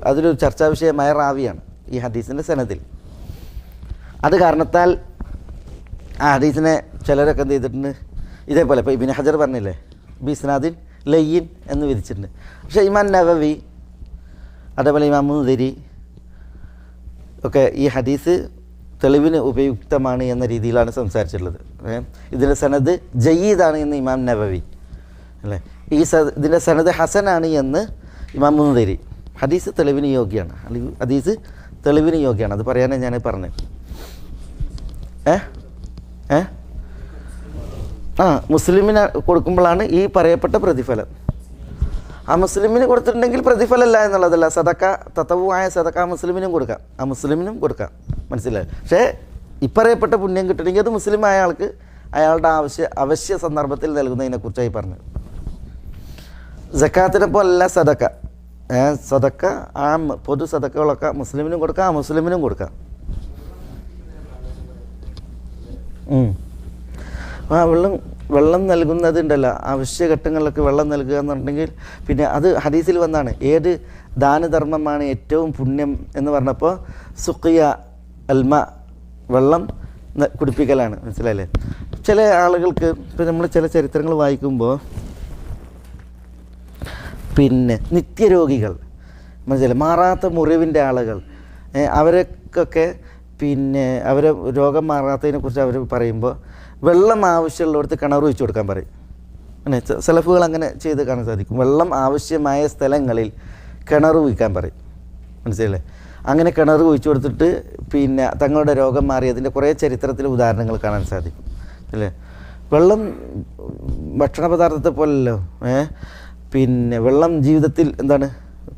അതിലൊരു ചർച്ചാ വിഷയമായ റാവിയാണ് ഈ ഹദീസിൻ്റെ സനദിൽ. അത് കാരണത്താൽ ആ ഹദീസിനെ ചിലരൊക്കെ എന്ത് ചെയ്തിട്ടുണ്ട്, ഇതേപോലെ ഇപ്പോൾ ഇബ്നു ഹജർ പറഞ്ഞില്ലേ ബിസ്നാദിൻ ലയ്യിൻ എന്ന് വിധിച്ചിട്ടുണ്ട്. പക്ഷേ ഇമാം നവവി അതേപോലെ ഇമാം മുൻദിരി ഒക്കെ ഈ ഹദീസ് തെളിവിന് ഉപയുക്തമാണ് എന്ന രീതിയിലാണ് സംസാരിച്ചിട്ടുള്ളത്. ഇതിൻ്റെ സനദ് ജയ്യീദാണ് എന്ന് ഇമാം നവവി അല്ലേ, ഇതിൻ്റെ സനദ് ഹസനാണ് എന്ന് ഇമാം മുൻദിരി. ഹദീസ് തെളിവിന് യോഗ്യമാണ്, അത് പറയാനാണ് ഞാൻ പറഞ്ഞത്. മുസ്ലിമിന് കൊടുക്കുമ്പോഴാണ് ഈ പറയപ്പെട്ട പ്രതിഫലം. ആ മുസ്ലിമിന് കൊടുത്തിട്ടുണ്ടെങ്കിൽ പ്രതിഫലമല്ല എന്നുള്ളതല്ല, സദക്ക തത്തവുമായ സദക്ക മുസ്ലിമിനും കൊടുക്കാം, മനസ്സിലായി. പക്ഷേ ഇപ്പറയപ്പെട്ട പുണ്യം കിട്ടണമെങ്കിൽ അത് മുസ്ലിമായ ആൾക്ക് അയാളുടെ അവശ്യ സന്ദർഭത്തിൽ നൽകുന്നതിനെക്കുറിച്ചായി പറഞ്ഞത്. സക്കാത്തിനെ പോലല്ല സദക്ക. സദക്ക ആ പൊതു സദക്കകളൊക്കെ മുസ്ലിമിനും കൊടുക്കാം, അമുസ്ലിമിനും കൊടുക്കാം. വെള്ളം നൽകുന്നതുണ്ടല്ലോ, അവശ്യഘട്ടങ്ങളിലൊക്കെ വെള്ളം നൽകുക എന്നുണ്ടെങ്കിൽ പിന്നെ അത് ഹദീസിൽ വന്നാണ്. ഏത് ദാനധർമ്മമാണ് ഏറ്റവും പുണ്യം എന്ന് പറഞ്ഞപ്പോൾ സുഖിയ അൽമ, വെള്ളം കുടിപ്പിക്കലാണ്, മനസ്സിലായില്ലേ. ചില ആളുകൾക്ക് ഇപ്പം നമ്മൾ ചില ചരിത്രങ്ങൾ വായിക്കുമ്പോൾ പിന്നെ നിത്യരോഗികൾ, മനസ്സിലായി, മാറാത്ത മുറിവിൻ്റെ ആളുകൾ, അവരൊക്കെ പിന്നെ അവരെ രോഗം മാറാത്തതിനെ കുറിച്ച് അവർ പറയുമ്പോൾ വെള്ളം ആവശ്യമുള്ളിടത്ത് കിണർ ഒഴിച്ചു കൊടുക്കാൻ പറയും. അങ്ങനെ സലഫുകൾ അങ്ങനെ ചെയ്ത് കാണാൻ സാധിക്കും. വെള്ളം ആവശ്യമായ സ്ഥലങ്ങളിൽ കിണർ കുഴിക്കാൻ പറയും, മനസ്സിലല്ലേ. അങ്ങനെ കിണർ കുഴിച്ചു കൊടുത്തിട്ട് പിന്നെ തങ്ങളുടെ രോഗം മാറിയതിൻ്റെ കുറേ ചരിത്രത്തിലെ ഉദാഹരണങ്ങൾ കാണാൻ സാധിക്കും അല്ലേ. വെള്ളം ഭക്ഷണ പദാർത്ഥത്തെ പോലല്ലോ, പിന്നെ വെള്ളം ജീവിതത്തിൽ എന്താണ്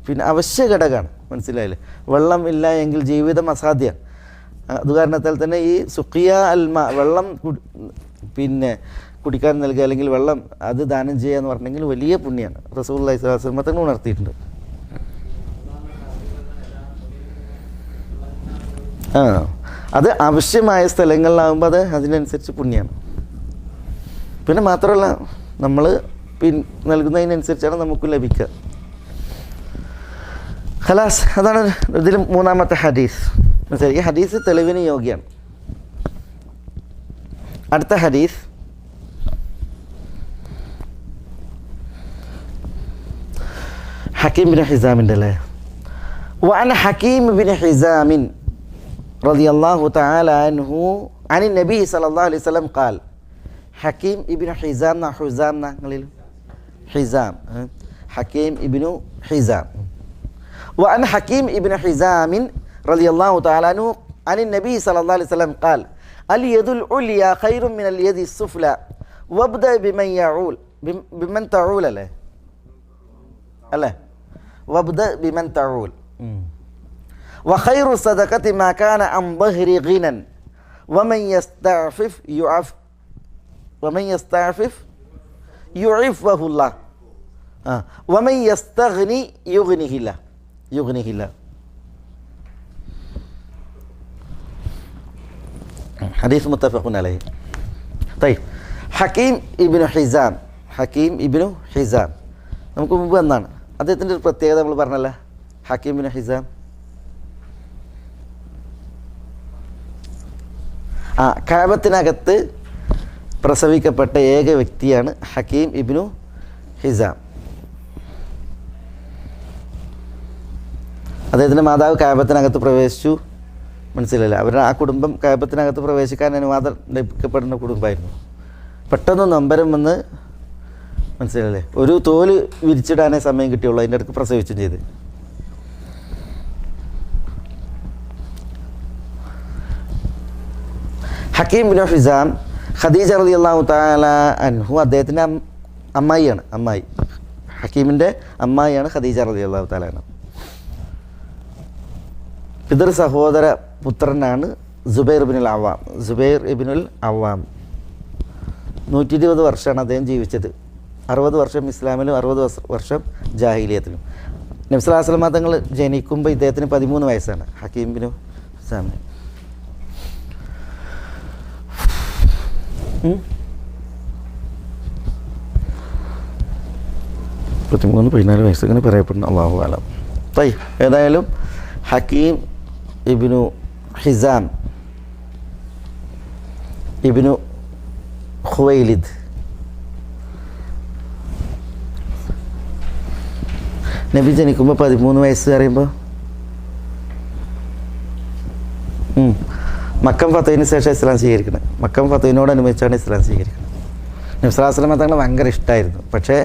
പിന്നെ അവശ്യ ഘടകമാണ്, മനസ്സിലായില്ലേ. വെള്ളം ഇല്ല എങ്കിൽ ജീവിതം അസാധ്യമാണ്. അത് കാരണത്താൽ തന്നെ ഈ സുഖിയ അൽമ, വെള്ളം പിന്നെ കുടിക്കാൻ നൽകുക അല്ലെങ്കിൽ വെള്ളം അത് ദാനം ചെയ്യുക എന്ന് പറഞ്ഞെങ്കിൽ വലിയ പുണ്യമാണ്. റസൂലുള്ളാഹി സ്വല്ലല്ലാഹു അലൈഹി വസല്ലം തന്നെ ഉണർത്തിയിട്ടുണ്ട്. അത് ആവശ്യമായ സ്ഥലങ്ങളിലാകുമ്പോൾ അത് അതിനനുസരിച്ച് പുണ്യമാണ്. പിന്നെ മാത്രമല്ല നമ്മൾ നൽകുന്നതിനനുസരിച്ചാണ് നമുക്ക് ലഭിക്കുക. ഖലാസ്, അതാണ് ഇതിൽ മൂന്നാമത്തെ ഹദീസ്. മനസ്സിലായി, ഈ ഹദീസ് തെളിവിന് യോഗ്യമാണ്. അടുത്ത ഹദീസ് ഹക്കീം ബിൻ ഹിസാമിൻ്റെ അല്ലേ. وعن حكيم بن حزام رضي الله تعالى عنه عن النبي صلى الله عليه وسلم قال. حكيم ابن حزام حزام حكيم ابن حزام. وعن حكيم ابن حزام رضي الله تعالى عنه عن النبي صلى الله عليه وسلم قال. اليد العليا خير من اليد السفلى وابدأ بمن تعول له ألا وابدأ بمن تعول. وخير الصدقة ما كان عن ظهر غنى ومن يستعفف يعفه الله ومن يستغني يغنيه الله. حديث متفق عليه. طيب, ഹക്കീം ഇബ്നു ഹിസാം നമുക്ക് മുമ്പ് എന്നാണ് അദ്ദേഹത്തിൻ്റെ ഒരു പ്രത്യേകത നമ്മൾ പറഞ്ഞല്ലോ. ഹക്കീം ഇബ്നു ഹിസാം കഅബത്തിനകത്ത് പ്രസവിക്കപ്പെട്ട ഏക വ്യക്തിയാണ് ഹക്കീം ഇബ്നു ഹിസാം. അദ്ദേഹത്തിൻ്റെ മാതാവ് കഅബത്തിനകത്ത് പ്രവേശിച്ചു, മനസ്സിലല്ല. അവരുടെ ആ കുടുംബം കഅബത്തിനകത്ത് പ്രവേശിക്കാൻ അനുവാദം ലഭിക്കപ്പെടുന്ന കുടുംബമായിരുന്നു. പെട്ടെന്ന് നൊമ്പരം വന്ന്, മനസ്സിലല്ലേ, ഒരു തോല് വിരിച്ചിടാനേ സമയം കിട്ടിയുള്ളൂ, അതിൻ്റെ അടുത്ത് പ്രസവിച്ചും ചെയ്ത്. ഹക്കീം ബിൻ ഹിസാം ഖദീജ റളിയല്ലാഹു തആല അൻഹു അദ്ദേഹത്തിൻ്റെ അമ്മായിയാണ്. ഹക്കീമിൻ്റെ അമ്മായിയാണ് ഖദീജ റളിയല്ലാഹു തആല അൻഹ. പിതൃ സഹോദര പുത്രനാണ് സുബൈർ ഇബ്നുൽ അവ്വാം. സുബൈർ ഇബ്നുൽ അവ്വാം 120 വർഷമാണ് അദ്ദേഹം ജീവിച്ചത്. 60 വർഷം ഇസ്ലാമിലും 60 വർഷം ജാഹിലിയത്തിലും. നബി സല്ലല്ലാഹു അലൈഹി വസല്ലം തങ്ങൾ ജനിക്കുമ്പോൾ ഇദ്ദേഹത്തിന് 13 വയസ്സാണ്. ഹക്കീം ബിൻ ഹിസാമിന് 13-14 വയസ്സ് ഇങ്ങനെ പറയപ്പെടുന്നു. അല്ലാഹു അലം. ഏതായാലും ഹക്കീം ഇബ്നു ഹിസാം ഇബ്നു ഖുവൈലിദ് നബി ജനിക്കുമ്പോൾ 13 വയസ്സ് പറയുമ്പോൾ മക്കം ഫത്തഹിന് ശേഷം ഇസ്ലാം സ്വീകരിക്കണം. മക്കം ഫത്തഹിനോടനുബന്ധിച്ചാണ് ഇസ്ലാം സ്വീകരിക്കുന്നത്. നബി സല്ലല്ലാഹു അലൈഹി വസല്ലം തങ്ങൾ ഭയങ്കര ഇഷ്ടമായിരുന്നു, പക്ഷേ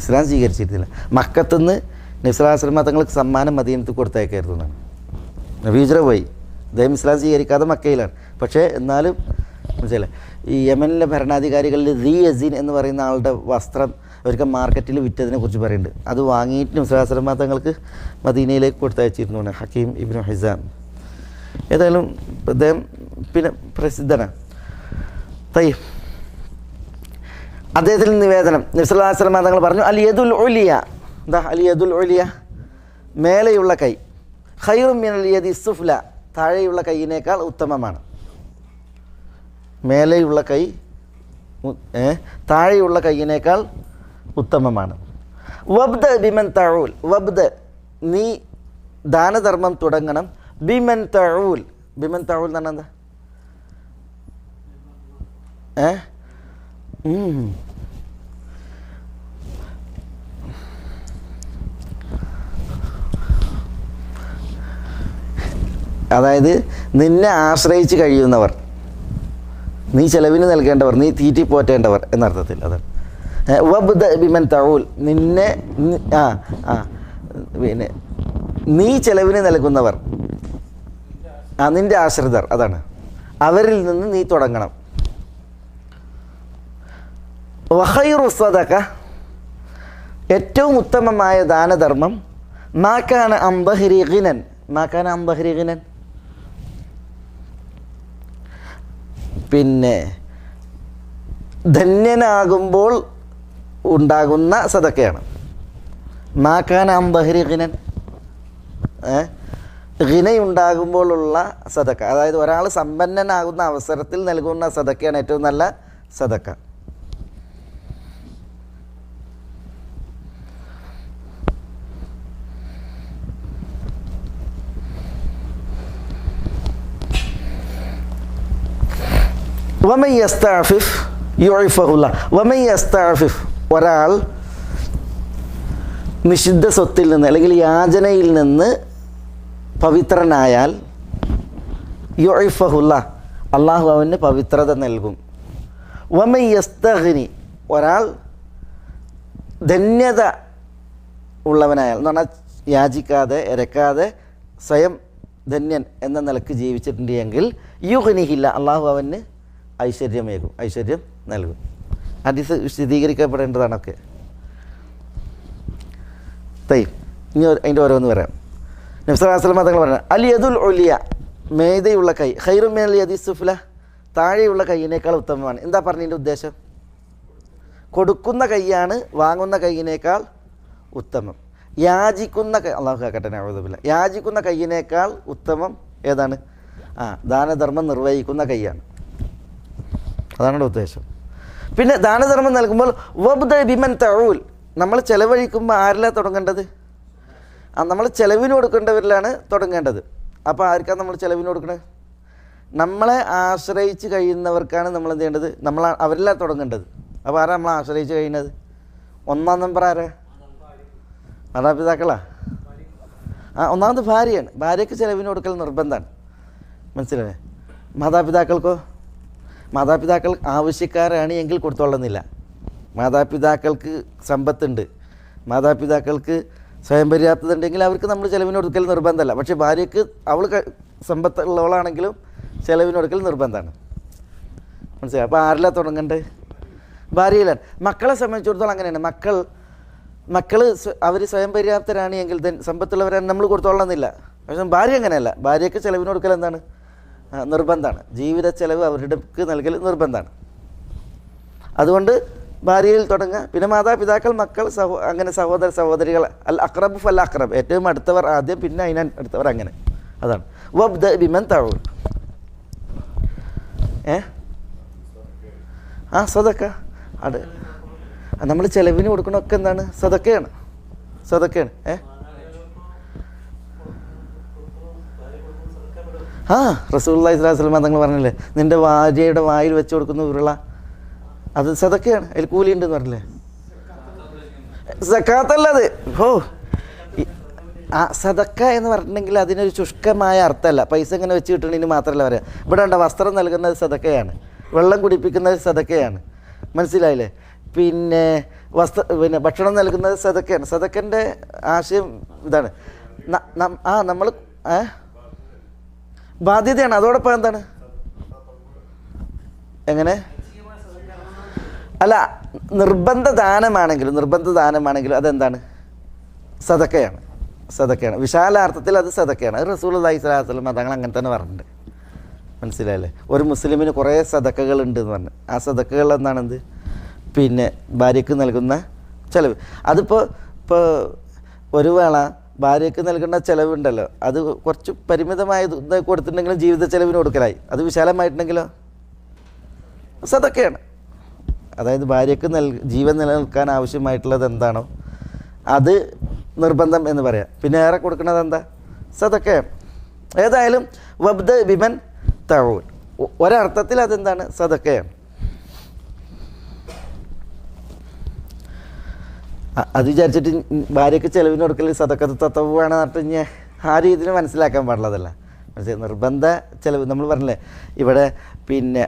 ഇസ്ലാം സ്വീകരിച്ചിരുന്നില്ല. മക്കത്തുനിന്ന് നബി സല്ലല്ലാഹു അലൈഹി വസല്ലം തങ്ങൾക്ക് സമ്മാനം മദീനത്ത് കൊടുത്തയക്കായിരുന്നു എന്നാണ്. നബി ഹിജ്റ പോയി, അദ്ദേഹം ഇസ്ലാം സ്വീകരിക്കാതെ മക്കയിലാണ്. പക്ഷേ എന്നാലും മനസ്സിലായി, ഈ യമനിലെ ഭരണാധികാരികളിൽ ദി യസീൻ എന്ന് പറയുന്ന ആളുടെ വസ്ത്രം അവർക്ക് മാർക്കറ്റിൽ വിറ്റതിനെ കുറിച്ച് പറയുന്നുണ്ട്. അത് വാങ്ങിയിട്ട് നബി സല്ലല്ലാഹു അലൈഹി വസല്ലം തങ്ങൾക്ക് മദീനയിലേക്ക് കൊടുത്തയച്ചിരുന്നു ഹക്കീം ഇബ്നു ഹിസാം. ഏതായാലും അദ്ദേഹം പിന്നെ പ്രസിദ്ധനാണ്. അദ്ദേഹത്തിൽ നിവേദനം നബി സല്ലല്ലാഹു അലൈഹി വസല്ലം തങ്ങൾ പറഞ്ഞു, അൽ യദുൽ ഉലിയ, എന്താ അൽ യദുൽ ഉലിയ, മേലെയുള്ള കൈ, ഖൈറും മിനൽ യദി സുഫ്ല, താഴെയുള്ള കൈയിനേക്കാൾ ഉത്തമമാണ്. മേലെയുള്ള കൈ താഴെയുള്ള കൈയിനേക്കാൾ ഉത്തമമാണ്. വബ്ദ ബിമൻ തഊൽ, വബ്ദ നീ ദാനധർമ്മം തുടങ്ങണം, ബിമൻ തഊൽ, ബിമൻ തഊൽ എന്ന് പറഞ്ഞാൽ എന്താ? അതായത് നിന്നെ ആശ്രയിച്ച് കഴിയുന്നവർ, നീ ചെലവിന് നൽകേണ്ടവർ, നീ തീറ്റി പോറ്റേണ്ടവർ എന്നർത്ഥത്തിൽ. അതാണ് വബ്ദ ബിമൻ തഊൽ, നിന്നെ പിന്നെ നീ ചെലവിന് നൽകുന്നവർ, നിൻ്റെ ആശ്രിതർ, അതാണ്, അവരിൽ നിന്ന് നീ തുടങ്ങണം. വഖൈറു സദഖ, ഏറ്റവും ഉത്തമമായ ദാനധർമ്മം, മാകാന അംദഹരി ഗിനൻ, മാകാന അംദഹരി ഗിനൻ, പിന്നെ ധന്യനാകുമ്പോൾ ഉണ്ടാകുന്ന സദക്കയാണ്. മാകാന അംദഹരി ഗിനൻ, ഗിനയുണ്ടാകുമ്പോഴുള്ള സദക്ക, അതായത് ഒരാൾ സമ്പന്നനാകുന്ന അവസരത്തിൽ നൽകുന്ന സദക്കയാണ് ഏറ്റവും നല്ല സദക്ക. വമൻ യസ്തഅഫിഫ് യുഇഫഹുല്ലാഹ്, വമൻ യസ്തഅഫിഫ്, ഒരാൾ നിഷിദ്ധ സ്വത്തിൽ നിന്ന് അല്ലെങ്കിൽ യാചനയിൽ നിന്ന് പവിത്രനായാൽ, യുഇഫഹുല്ലാഹ്, അള്ളാഹു അവന് പവിത്രത നൽകും. വമൻ യസ്തഗ്നി, ഒരാൾ ധന്യത ഉള്ളവനായാൽ എന്ന് പറഞ്ഞാൽ യാചിക്കാതെ ഇരക്കാതെ സ്വയം ധന്യൻ എന്ന നിലക്ക് ജീവിച്ചിട്ടുണ്ട് എങ്കിൽ, യുഗ്നിഹില്ല, അള്ളാഹു അവന് ഐശ്വര്യമേകും, ഐശ്വര്യം നൽകും. ഹദീസ് വിശദീകരിക്കപ്പെടേണ്ടതാണൊക്കെ. ഇനി അതിൻ്റെ ഓരോന്ന് പറയാം. നബി സല്ലല്ലാഹു അലൈഹി വസല്ലം തങ്ങൾ പറഞ്ഞു, അൽ യദുൽ ഉലിയ, മേദയുള്ള കൈ, ഖൈറു മിനൽ യദി സുഫ്ല, താഴെയുള്ള കൈയിനേക്കാൾ ഉത്തമമാണ്. എന്താ പറഞ്ഞതിൻ്റെ ഉദ്ദേശം? കൊടുക്കുന്ന കൈയാണ് വാങ്ങുന്ന കൈയിനേക്കാൾ ഉത്തമം. യാചിക്കുന്ന കൈ, അല്ലാഹു കാക്കട്ടെ, നഊദുബില്ലാ, യാചിക്കുന്ന കൈയിനേക്കാൾ ഉത്തമം ഏതാണ്? ദാനധർമ്മം നിർവഹിക്കുന്ന കൈയാണ്. അതാണ് ഉദ്ദേശം. പിന്നെ ദാനധർമ്മം നൽകുമ്പോൾ വബ്ദ ബിമൻ തഊൽ, നമ്മൾ ചിലവഴിക്കുമ്പോൾ ആരിലാണ് തുടങ്ങേണ്ടത്? നമ്മൾ ചിലവിന് കൊടുക്കേണ്ടവരിലാണ് തുടങ്ങേണ്ടത്. അപ്പോൾ ആർക്കാണ് നമ്മൾ ചിലവിന് കൊടുക്കുന്നത്? നമ്മളെ ആശ്രയിച്ച് കഴിയുന്നവർക്കാണ് നമ്മൾ എന്ത് ചെയ്യേണ്ടത്? അവരിലാണ് തുടങ്ങേണ്ടത്. അപ്പോൾ ആരാ നമ്മളെ ആശ്രയിച്ച് കഴിയുന്നത്? ഒന്നാം നമ്പർ ആരാ? മാതാപിതാക്കളാ? ഒന്നാമത് ഭാര്യയാണ്. ഭാര്യയ്ക്ക് ചിലവിന് കൊടുക്കൽ നിർബന്ധമാണ്. മനസ്സിലായേ? മാതാപിതാക്കൾക്കോ? മാതാപിതാക്കൾ ആവശ്യക്കാരാണ് എങ്കിൽ കൊടുത്തോളുന്നില്ല. മാതാപിതാക്കൾക്ക് സമ്പത്തുണ്ട്, മാതാപിതാക്കൾക്ക് സ്വയം പര്യാപ്തത ഉണ്ടെങ്കിൽ അവർക്ക് നമ്മൾ ചിലവിന് കൊടുക്കൽ നിർബന്ധമല്ല. പക്ഷേ ഭാര്യയ്ക്ക് അവൾ സമ്പത്തുള്ളവളാണെങ്കിലും ചിലവിന് കൊടുക്കൽ നിർബന്ധമാണ്. മനസ്സിലായി? അപ്പോൾ ആരിലാണ് തുടങ്ങേണ്ടത്? ഭാര്യയിലാണ്. മക്കളെ സംബന്ധിച്ചിടത്തോളം അങ്ങനെയാണ്. മക്കൾ അവർ സ്വയം പര്യാപ്തരാണ് എങ്കിൽ സമ്പത്തുള്ളവരാണ് നമ്മൾ കൊടുത്തോളണമെന്നില്ല. പക്ഷെ ഭാര്യ അങ്ങനെയല്ല. ഭാര്യയ്ക്ക് ചിലവിന് കൊടുക്കൽ എന്താണ്? നിർബന്ധമാണ്. ജീവിത ചിലവ് അവരുടെ നൽകൽ നിർബന്ധമാണ്. അതുകൊണ്ട് ഭാര്യയിൽ തുടങ്ങുക. പിന്നെ മാതാപിതാക്കൾ, മക്കൾ, അങ്ങനെ സഹോദര സഹോദരികൾ. അൽ അഖ്റബ് ഫൽ അഖ്റബ്, ഏറ്റവും അടുത്തവർ ആദ്യം, പിന്നെ അതിനടുത്തവർ, അങ്ങനെ. അതാണ് വബ്ദ ബിമൻ തഊൽ. സദക്ക. അത് നമ്മൾ ചിലവിന് കൊടുക്കണമൊക്കെ എന്താണ്? സദക്കയാണ്. സദക്കയാണ്. റസൂലുള്ളാഹി സ്വല്ലല്ലാഹു അലൈഹി വസല്ലം തങ്ങൾ പറഞ്ഞില്ലേ, നിൻ്റെ ഭാര്യയുടെ വായിൽ വെച്ച് കൊടുക്കുന്ന ഉരുള, അത് സദക്കയാണ്, അതിൽ കൂലിയുണ്ടെന്ന് പറഞ്ഞില്ലേ? സക്കാത്തല്ലത്. സദക്ക എന്ന് പറഞ്ഞിട്ടുണ്ടെങ്കിൽ അതിനൊരു ശുഷ്കമായ അർത്ഥമല്ല. പൈസ ഇങ്ങനെ വെച്ച് കിട്ടണതിന് മാത്രമല്ല പറയാം. ഇവിടെ ഉണ്ട് വസ്ത്രം നൽകുന്നത് സദക്കയാണ്, വെള്ളം കുടിപ്പിക്കുന്നത് സദക്കയാണ്, മനസ്സിലായില്ലേ? പിന്നെ ഭക്ഷണം നൽകുന്നത് സദക്കയാണ്. സദക്കൻ്റെ ആശയം ഇതാണ്. നമ്മൾ ബാധ്യതയാണ്. അതോടൊപ്പം എന്താണ്? എങ്ങനെ? അല്ല, നിർബന്ധ ദാനമാണെങ്കിലും അതെന്താണ്? സദക്കയാണ്. സദക്കയാണ്. വിശാലാർത്ഥത്തിൽ അത് സദക്കയാണ്. അത് റസൂലുള്ളാഹി സ്വല്ലല്ലാഹു അലൈഹി വസല്ലം തങ്ങൾ അങ്ങനെ തന്നെ പറഞ്ഞിട്ടുണ്ട്, മനസ്സിലായില്ലേ? ഒരു മുസ്ലിമിന് കുറേ സദക്കകൾ ഉണ്ട് എന്ന് പറഞ്ഞു. ആ സദക്കകൾ എന്താണെന്ത്? പിന്നെ ഭാര്യയ്ക്ക് നൽകുന്ന ചിലവ്. അതിപ്പോൾ ഒരു വേള ഭാര്യയ്ക്ക് നൽകുന്ന ചിലവുണ്ടല്ലോ, അത് കുറച്ച് പരിമിതമായ കൊടുത്തിട്ടുണ്ടെങ്കിലും ജീവിത ചിലവിന് കൊടുക്കലായി. അത് വിശാലമായിട്ടുണ്ടെങ്കിലോ സദക്കയാണ്. അതായത് ഭാര്യയ്ക്ക് ജീവൻ നിലനിൽക്കാൻ ആവശ്യമായിട്ടുള്ളത് എന്താണോ അത് നിർബന്ധം എന്ന് പറയാം. പിന്നെ ഏറെ കൊടുക്കുന്നത് എന്താ? സദക്കയാണ്. ഏതായാലും വബ്ദ ബിമൻ തഊൽ, ഒരർത്ഥത്തിൽ അതെന്താണ്? സദക്കയാണ്. അത് വിചാരിച്ചിട്ട് ഭാര്യയ്ക്ക് ചിലവിന് കൊടുക്കൽ സദക്കത്ത് തത്തവുവാണ് നട്ടിഞ്ഞ് ആ രീതിയിൽ മനസ്സിലാക്കാൻ പാടുള്ളതല്ല. നിർബന്ധ ചിലവ് നമ്മൾ പറഞ്ഞില്ലേ, ഇവിടെ പിന്നെ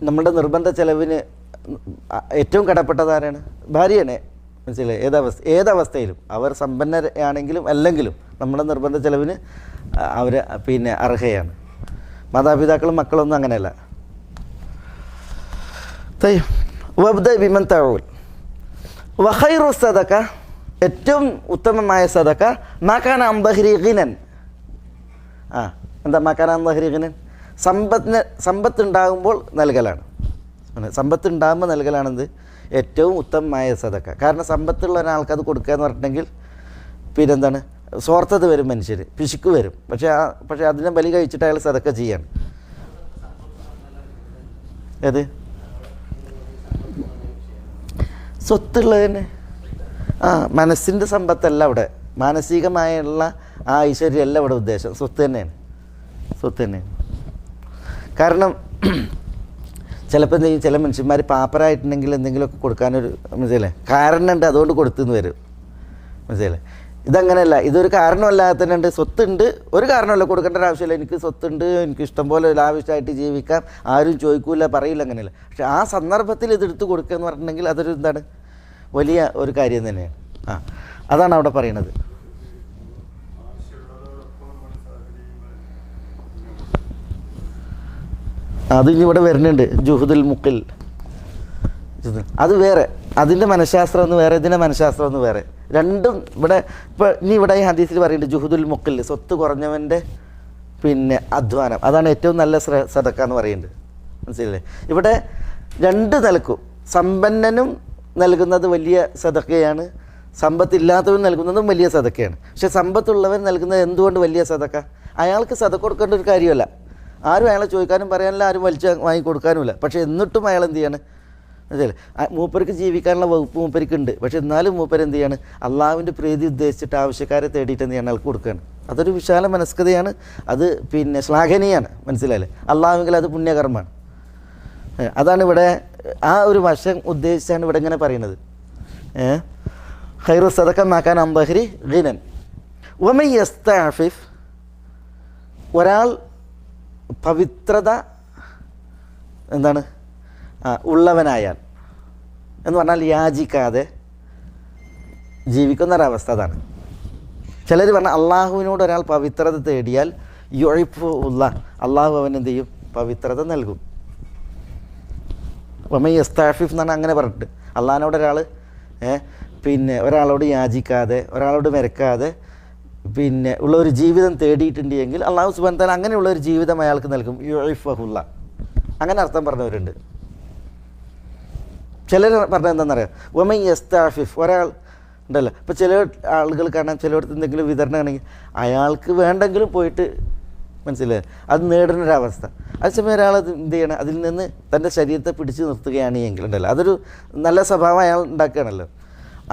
നമ്മളുടെ നിർബന്ധ ചിലവിന് ഏറ്റവും കടപ്പെട്ടതാരാണ്? ഭാര്യയാണ്, മനസ്സിലായി? ഏതവസ്ഥയിലും അവർ സമ്പന്നരാണെങ്കിലും അല്ലെങ്കിലും നമ്മുടെ നിർബന്ധ ചിലവിന് അവർ പിന്നെ അർഹയാണ്. മാതാപിതാക്കളും മക്കളൊന്നും അങ്ങനെയല്ല. വബ്ദ ബിമൻ തഊൽ വഖൈറു സദക, ഏറ്റവും ഉത്തമമായ സദക മാകാന അൻ ദഹ്രി ഗിനൻ. എന്താ മാകാന അൻ ദഹ്രി ഗിനൻ? സമ്പത്തുണ്ടാകുമ്പോൾ നൽകലാണ്. സമ്പത്തുണ്ടാകുമ്പോൾ നൽകലാണെന്ത്? ഏറ്റവും ഉത്തമമായ സദക്ക. കാരണം സമ്പത്തുള്ള ഒരാൾക്ക് അത് കൊടുക്കുക എന്ന് പറഞ്ഞിട്ടുണ്ടെങ്കിൽ പിന്നെന്താണ്? സ്വാർത്ഥത വരും, മനുഷ്യർ പിശുക്ക് വരും. പക്ഷേ അതിനെ ബലി കഴിച്ചിട്ട് അയാൾ സദക്ക ചെയ്യാണ്. ഏത് സ്വത്തുള്ളതിന് മനസ്സിൻ്റെ സമ്പത്തല്ല അവിടെ, മാനസികമായുള്ള ആ ഐശ്വര്യമല്ല ഇവിടെ ഉദ്ദേശം. സ്വത്ത് തന്നെയാണ്. കാരണം ചിലപ്പോൾ എന്ത് ചെയ്യും, ചില മനുഷ്യന്മാർ പാപ്പരായിട്ടുണ്ടെങ്കിൽ എന്തെങ്കിലുമൊക്കെ കൊടുക്കാനൊരു മനസ്സിലല്ലേ കാരണമുണ്ട്, അതുകൊണ്ട് കൊടുത്തുനിന്ന് വരും, മനസ്സിലല്ലേ? ഇതങ്ങനെയല്ല. ഇതൊരു കാരണമല്ലാതെ തന്നെ ഉണ്ട്. സ്വത്തുണ്ട്, ഒരു കാരണമല്ല, കൊടുക്കേണ്ട ഒരു ആവശ്യമില്ല. എനിക്ക് സ്വത്തുണ്ട്, എനിക്ക് ഇഷ്ടംപോലെ ലാവിഷായിട്ട് ജീവിക്കാം, ആരും ചോദിക്കൂല, പറയില്ല, അങ്ങനെയല്ല. പക്ഷെ ആ സന്ദർഭത്തിൽ ഇതെടുത്ത് കൊടുക്കുക എന്ന് പറഞ്ഞിട്ടുണ്ടെങ്കിൽ അതൊരു എന്താണ്? വലിയ ഒരു കാര്യം തന്നെയാണ്. അതാണ് അവിടെ പറയണത്. അത് ഇനി ഇവിടെ വരുന്നുണ്ട്, ജുഹുദുൽ മുഖിൽ. അത് വേറെ, അതിൻ്റെ മനഃശാസ്ത്രം ഒന്ന് വേറെ, ഇതിൻ്റെ മനഃശാസ്ത്രം ഒന്ന് വേറെ. രണ്ടും ഇവിടെ ഇവിടെ ഈ ഹദീസിൽ പറയുന്നുണ്ട് ജുഹുദുൽ മുഖിൽ, സ്വത്ത് കുറഞ്ഞവൻ്റെ പിന്നെ അധ്വാനം, അതാണ് ഏറ്റവും നല്ല സദക്ക എന്ന് പറയുന്നത്, മനസ്സിലല്ലേ? ഇവിടെ രണ്ട് നിലക്കും സമ്പന്നനും നൽകുന്നത് വലിയ സദക്കയാണ്, സമ്പത്തില്ലാത്തവൻ നൽകുന്നതും വലിയ സദക്കയാണ്. പക്ഷെ സമ്പത്തുള്ളവൻ നൽകുന്നത് എന്തുകൊണ്ട് വലിയ സദക്ക? അയാൾക്ക് സദക്ക കൊടുക്കേണ്ട ഒരു കാര്യമല്ല, ആരും അയാളെ ചോദിക്കാനും പറയാനില്ല, ആരും വലിച്ച് വാങ്ങിക്കൊടുക്കാനുമില്ല. പക്ഷേ എന്നിട്ടും അയാൾ എന്ത് ചെയ്യാണ്? മനസ്സിലെ മൂപ്പർക്ക് ജീവിക്കാനുള്ള വകുപ്പ് മൂപ്പർക്കുണ്ട്. പക്ഷെ എന്നാലും മൂപ്പർ എന്ത് ചെയ്യാണ്? അള്ളാഹുവിൻ്റെ പ്രീതി ഉദ്ദേശിച്ചിട്ട് ആവശ്യക്കാരെ തേടിയിട്ട് എന്ത് ചെയ്യണം? അയാൾക്ക് കൊടുക്കുകയാണ്. അതൊരു വിശാല മനസ്കതയാണ്, അത് പിന്നെ ശ്ലാഘനീയാണ്, മനസ്സിലായില്ലേ? അള്ളാഹുവിൽ അത് പുണ്യകർമ്മമാണ്. അതാണ് ഇവിടെ ആ ഒരു വശം ഉദ്ദേശിച്ചാണ് ഇവിടെ ഇങ്ങനെ പറയുന്നത്. ഖൈറു സദഖ മാകാന അൻ ദഹ്രി ഗിനൻ വമൻ യസ്തഅഫിഫ്, ഒരാൾ പവിത്രത എന്താണ് ഉള്ളവനായാൽ എന്ന് പറഞ്ഞാൽ യാചിക്കാതെ ജീവിക്കുന്നൊരവസ്ഥ. അതാണ് ചിലർ പറഞ്ഞാൽ അള്ളാഹുവിനോട് ഒരാൾ പവിത്രത തേടിയാൽ യുഇഫു അള്ളാഹു അവൻ എന്ത് ചെയ്യും? പവിത്രത നൽകും. വമൻ യസ്തഅഫിഫ് എന്നാണ് അങ്ങനെ പറഞ്ഞിട്ട്. അള്ളാഹിനോട് ഒരാൾ പിന്നെ ഒരാളോട് യാചിക്കാതെ, ഒരാളോട് മെരക്കാതെ പിന്നെ ഉള്ള ഒരു ജീവിതം തേടിയിട്ടുണ്ട് എങ്കിൽ അള്ളാഹു സുബ്ഹാനഹു വ തആല അങ്ങനെയുള്ള ഒരു ജീവിതം അയാൾക്ക് നൽകും. യുഇഫഹുല്ല, അങ്ങനെ അർത്ഥം പറഞ്ഞവരുണ്ട്. ചിലർ പറഞ്ഞത് എന്താണെന്നറിയാം, വമൻ യസ്തഅഫിഫ്, ഒരാൾ ഉണ്ടല്ലോ. ഇപ്പോൾ ചില ആളുകൾ കാണാൻ ചിലയിടത്ത് എന്തെങ്കിലും വിതരണമാണെങ്കിൽ അയാൾക്ക് വേണ്ടെങ്കിലും പോയിട്ട് മനസ്സിലായി അത് നേടുന്നൊരവസ്ഥ. അതേസമയം ഒരാളത് എന്ത് ചെയ്യണം, അതിൽ നിന്ന് തൻ്റെ ശരീരത്തെ പിടിച്ചു നിർത്തുകയാണ് എങ്കിൽ ഉണ്ടല്ലോ, അതൊരു നല്ല സ്വഭാവം അയാൾ ഉണ്ടാക്കുകയാണല്ലോ.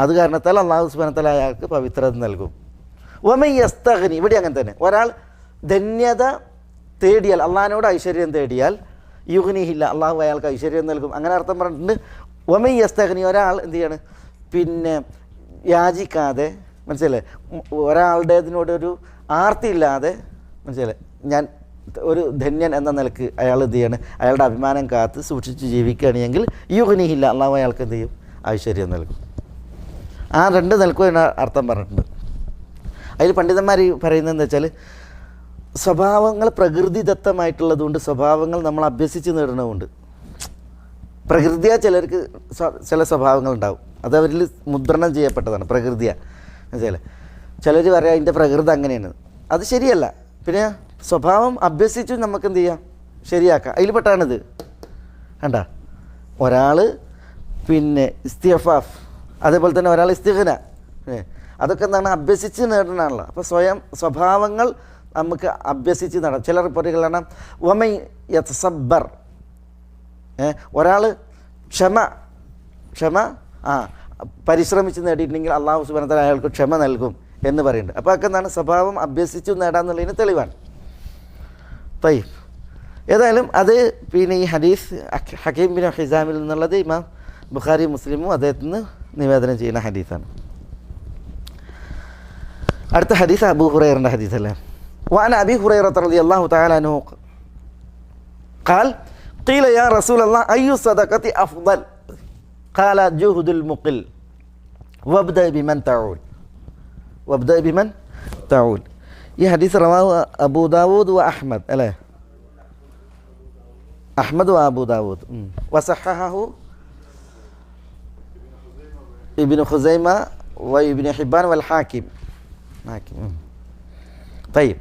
അത് കാരണത്താൽ അള്ളാഹു സുബ്ഹാനഹു വ തആല അയാൾക്ക് പവിത്രത നൽകും. വമൻ യസ്തഗ്നി, ഇവിടെ അങ്ങനെ തന്നെ. ഒരാൾ ധന്യത തേടിയാൽ, അള്ളാഹിനോട് ഐശ്വര്യം തേടിയാൽ, യുഗ്നിഹില്ല, അള്ളാഹു അയാൾക്ക് ഐശ്വര്യം നൽകും. അങ്ങനെ അർത്ഥം പറഞ്ഞിട്ടുണ്ട്. വമൻ യസ്തഗ്നി, ഒരാൾ എന്ത് ചെയ്യാണ്, പിന്നെ യാചിക്കാതെ, മനസ്സിലായി, ഒരാളുടേതിനോടൊരു ആർത്തിയില്ലാതെ, മനസ്സിലായി, ഞാൻ ഒരു ധന്യൻ എന്ന നിലക്ക് അയാൾ എന്ത് ചെയ്യാണ്, അയാളുടെ അഭിമാനം കാത്ത് സൂക്ഷിച്ച് ജീവിക്കുകയാണെങ്കിൽ യുഗ്നിഹില്ല, അള്ളാഹു അയാൾക്ക് എന്ത് ചെയ്യും, ഐശ്വര്യം നൽകും. ആ രണ്ട് നിലക്കും അർത്ഥം പറഞ്ഞിട്ടുണ്ട്. അതിൽ പണ്ഡിതന്മാർ പറയുന്നതെന്ന് വെച്ചാൽ സ്വഭാവങ്ങൾ പ്രകൃതിദത്തമായിട്ടുള്ളതുകൊണ്ട് സ്വഭാവങ്ങൾ നമ്മൾ അഭ്യസിച്ച് നേടണമുണ്ട്. പ്രകൃതിയാ ചിലർക്ക് ചില സ്വഭാവങ്ങൾ ഉണ്ടാവും, അത് അവരിൽ മുദ്രണം ചെയ്യപ്പെട്ടതാണ്. പ്രകൃതിയാ വെച്ചാൽ ചിലർ പറയാം അതിൻ്റെ പ്രകൃതി അങ്ങനെയാണ്, അത് ശരിയല്ല. പിന്നെ സ്വഭാവം അഭ്യസിച്ചു നമുക്ക് എന്ത് ചെയ്യാം, ശരിയാക്കാം. അതിൽപ്പെട്ടാണിത്. കണ്ട, ഒരാൾ പിന്നെ ഇസ്തിഗ്ഫാഫ്, അതേപോലെ തന്നെ ഒരാൾ ഇസ്തിഗ്ന, അതൊക്കെ എന്താണ്, അഭ്യസിച്ച് നേടണമാണല്ലോ. അപ്പോൾ സ്വയം സ്വഭാവങ്ങൾ നമുക്ക് അഭ്യസിച്ച് നേടാം. ചില റിപ്പോർട്ടുകളാണ് വമൻ യതസബ്ബർ, ഒരാൾ ക്ഷമ പരിശ്രമിച്ച് നേടിയിട്ടുണ്ടെങ്കിൽ അള്ളാഹു സുബ്ഹാനഹു വ തആല അയാൾക്ക് ക്ഷമ നൽകും എന്ന് പറയുന്നുണ്ട്. അപ്പോൾ അതൊക്കെ എന്താണ്, സ്വഭാവം അഭ്യസിച്ചു നേടാമെന്നുള്ളതിന് തെളിവാണ്. തയ്യിബ്, ഏതായാലും അത് പിന്നെ ഈ ഹദീസ് ഹക്കീം ബിൻ ഹിസാമിൽ നിന്നുള്ളത് ഇമാം ബുഖാരി മുസ്ലിമും അദ്ദേഹത്തിന് നിവേദനം ചെയ്യുന്ന ഹദീസാണ്. അടുത്ത ഹദീസ് അബൂ ഹുറൈറയുടെ ഹദീസല്ലേ. വഅൻ അബീ ഹുറൈറത റളിയല്ലാഹു തആല അൻഹു ഖാൽ ഖീല യാ റസൂലല്ലാഹ് അയ്യു സദഖതി അഫ്ദൽ ഖാല ജുഹുദുൽ മുഖിൽ വബ്ദഅ ബിമൻ തഊൽ. ഈ ഹദീസ് റവാഹു അബൂ ദാവൂദ് വ അഹ്മദ്, അല്ലേ, അഹ്മദ് വ അബൂ ദാവൂദ്, വസഹഹഹു ഇബ്നു ഖുസൈമ വ ഇബ്നു ഹിബ്ബാൻ വൽ ഹാക്കിം. തയ്യിബ്,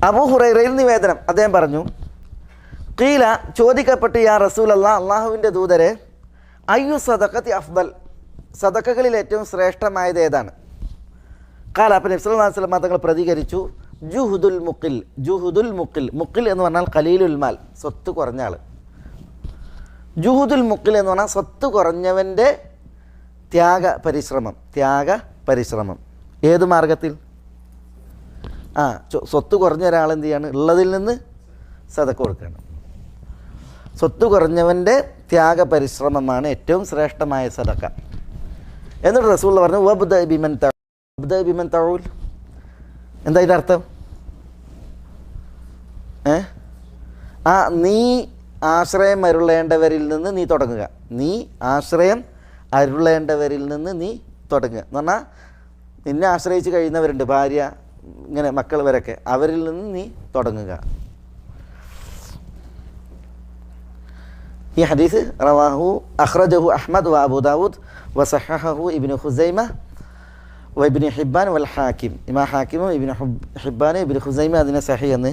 അബൂ ഹുറൈറയിൽ നിവേദനം, അദ്ദേഹം പറഞ്ഞു, ഖീല, ചോദിക്കപ്പെട്ടു, യാ റസൂലല്ലാഹ്, അള്ളാഹുവിൻ്റെ ദൂതരെ, അയ്യു സദഖത്തി അഫ്ദൽ, സദഖകളിൽ ഏറ്റവും ശ്രേഷ്ഠമായത് ഏതാണ്? ഖാല, അപ്പോൾ നബി സല്ലല്ലാഹു അലൈഹി വസല്ലം തങ്ങൾ പ്രതികരിച്ചു, ജുഹുദുൽ മുഖിൽ. മുഖിൽ എന്ന് പറഞ്ഞാൽ ഖലീലുൽ മാൽ, സ്വത്ത് കുറഞ്ഞ ആൾ. ജുഹുദുൽ മുഖിൽ എന്ന് പറഞ്ഞാൽ സ്വത്ത് കുറഞ്ഞവൻ്റെ ത്യാഗ പരിശ്രമം. ഏത് മാർഗത്തിൽ? സ്വത്ത് കുറഞ്ഞ ഒരാൾ എന്ത് ചെയ്യാണ്, ഉള്ളതിൽ നിന്ന് സദഖ കൊടുക്കുകയാണ്. സ്വത്ത് കുറഞ്ഞവൻ്റെ ത്യാഗ പരിശ്രമമാണ് ഏറ്റവും ശ്രേഷ്ഠമായ സദഖ. എന്നിട്ട് റസൂൽ പറഞ്ഞു, വബ്ദഅ ബിമൻ തഊൽ. എന്താ ഇതിൻ്റെ അർത്ഥം? നീ ആശ്രയം അരുളേണ്ടവരിൽ നിന്ന് നീ തുടങ്ങുക. എന്ന് പറഞ്ഞാൽ നിന്നെ ആശ്രയിച്ച് കഴിയുന്നവരുണ്ട്, ഭാര്യ, ഇങ്ങനെ മക്കൾ വരൊക്കെ, അവരിൽ നിന്ന് നീ തുടങ്ങുക. ഈ ഹദീസ് റവാഹു അഖ്റജഹു അഹ്മദ് വ അബൂ ദാവൂദ് വസഹഹഹു ഇബ്നു ഖുസൈമ വ ഇബ്നു ഹിബ്ബാൻ വൽ ഹാക്കിം. ഇമാം ഹാക്കിമും ഇബ്നു ഹിബ്ബാൻ ഇബ്നു ഖുസൈമ അതിനെ സഹീഹ് എന്ന്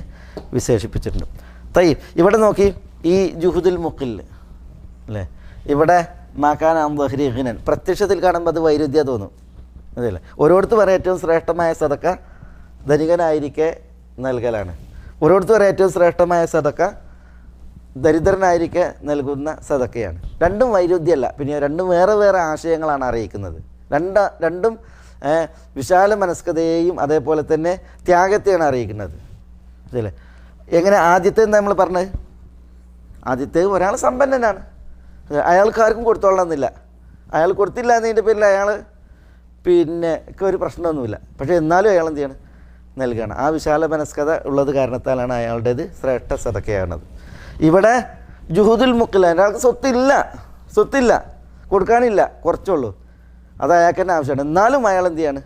വിശേഷിപ്പിച്ചിട്ടുണ്ട്. തയ്യിബ്, ഇവിടെ നോക്കി, ഈ ജുഹുദുൽ മുഖിൽ അല്ലേ, ഇവിടെ മാക്കാൻ അംദഹരി ഹിനൻ, പ്രത്യക്ഷത്തിൽ കാണുമ്പോൾ അത് വൈരുദ്ധ്യം തോന്നും, അതല്ലേ. ഓരോരുത്തർ വരെ ഏറ്റവും ശ്രേഷ്ഠമായ സദഖ ധനികനായിരിക്കെ നൽകലാണ്. ഓരോരുത്തർ വരെ ഏറ്റവും ശ്രേഷ്ഠമായ സദഖ ദരിദ്രനായിരിക്കെ നൽകുന്ന സദഖയാണ്. രണ്ടും വൈരുദ്ധ്യമല്ല, പിന്നെ രണ്ടും വേറെ വേറെ ആശയങ്ങളാണ് അറിയിക്കുന്നത്. രണ്ടും വിശാല മനസ്കതയെയും അതേപോലെ തന്നെ ത്യാഗത്തെയാണ് അറിയിക്കുന്നത്, അതല്ലേ. എങ്ങനെ ആദ്യത്തെ നമ്മൾ പറഞ്ഞത്, ആദ്യത്തെ ഒരാൾ സമ്പന്നനാണ്, അയാൾക്ക് ആർക്കും കൊടുത്തോളണമെന്നില്ല, അയാൾ കൊടുത്തില്ല എന്നതിൻ്റെ പേരിൽ അയാൾ പിന്നെ ഒരു പ്രശ്നമൊന്നുമില്ല, പക്ഷേ എന്നാലും അയാൾ എന്ത് ചെയ്യണം, നൽകണം. ആ വിശാല മനസ്കത ഉള്ളത് കാരണത്താലാണ് അയാളുടേത് ശ്രേഷ്ഠ സദഖയാണത്. ഇവിടെ ജുഹുദുൽ മുഖിൽ, അയാൾക്ക് സ്വത്തില്ല, കൊടുക്കാനില്ല, കുറച്ചുള്ളൂ, അത് അയാൾക്ക് തന്നെ ആവശ്യമാണ്, എന്നാലും അയാൾ എന്ത് ചെയ്യാണ്,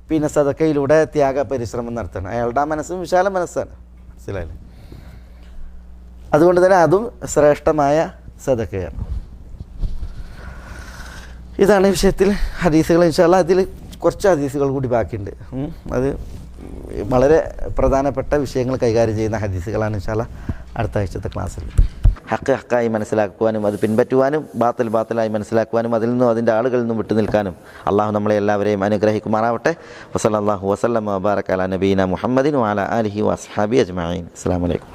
പിന്നെ സദഖയിലൂടെ ത്യാഗ പരിശ്രമം നടത്തണം. അയാളുടെ ആ മനസ്സും വിശാല മനസ്സാണ്, മനസ്സിലായില്ലേ. അതുകൊണ്ട് തന്നെ അതും ശ്രേഷ്ഠമായ സദഖയാണ്. ഇതാണ് ഈ വിഷയത്തിൽ ഹദീസുകൾ. ഇൻഷാ അല്ലാഹ് അതിൽ കുറച്ച് ഹദീസുകൾ കൂടി ബാക്കിയുണ്ട്. അത് വളരെ പ്രധാനപ്പെട്ട വിഷയങ്ങൾ കൈകാര്യം ചെയ്യുന്ന ഹദീസുകളാണ് ഇൻഷാ അല്ലാഹ് അടുത്ത ആഴ്ചത്തെ ക്ലാസ്സിൽ. ഹക്ക് ഹക്കായി മനസ്സിലാക്കുവാനും അത് പിൻപറ്റുവാനും ബാത്തിൽ ബാത്തിലായി മനസ്സിലാക്കുവാനും അതിൽ നിന്നും അതിൻ്റെ ആളുകളിൽ നിന്നും വിട്ടു നിൽക്കാനും അള്ളാഹു നമ്മളെ എല്ലാവരെയും അനുഗ്രഹിക്കുമാറാവട്ടെ. വസല്ലല്ലാഹു വസല്ലമ വബാറക അലാ നബീന മുഹമ്മദിൻ വഅലാ ആലിഹി വഅസ്ഹാബിഹി അജ്മഈൻ. അസ്സലാമു അലൈക്കും.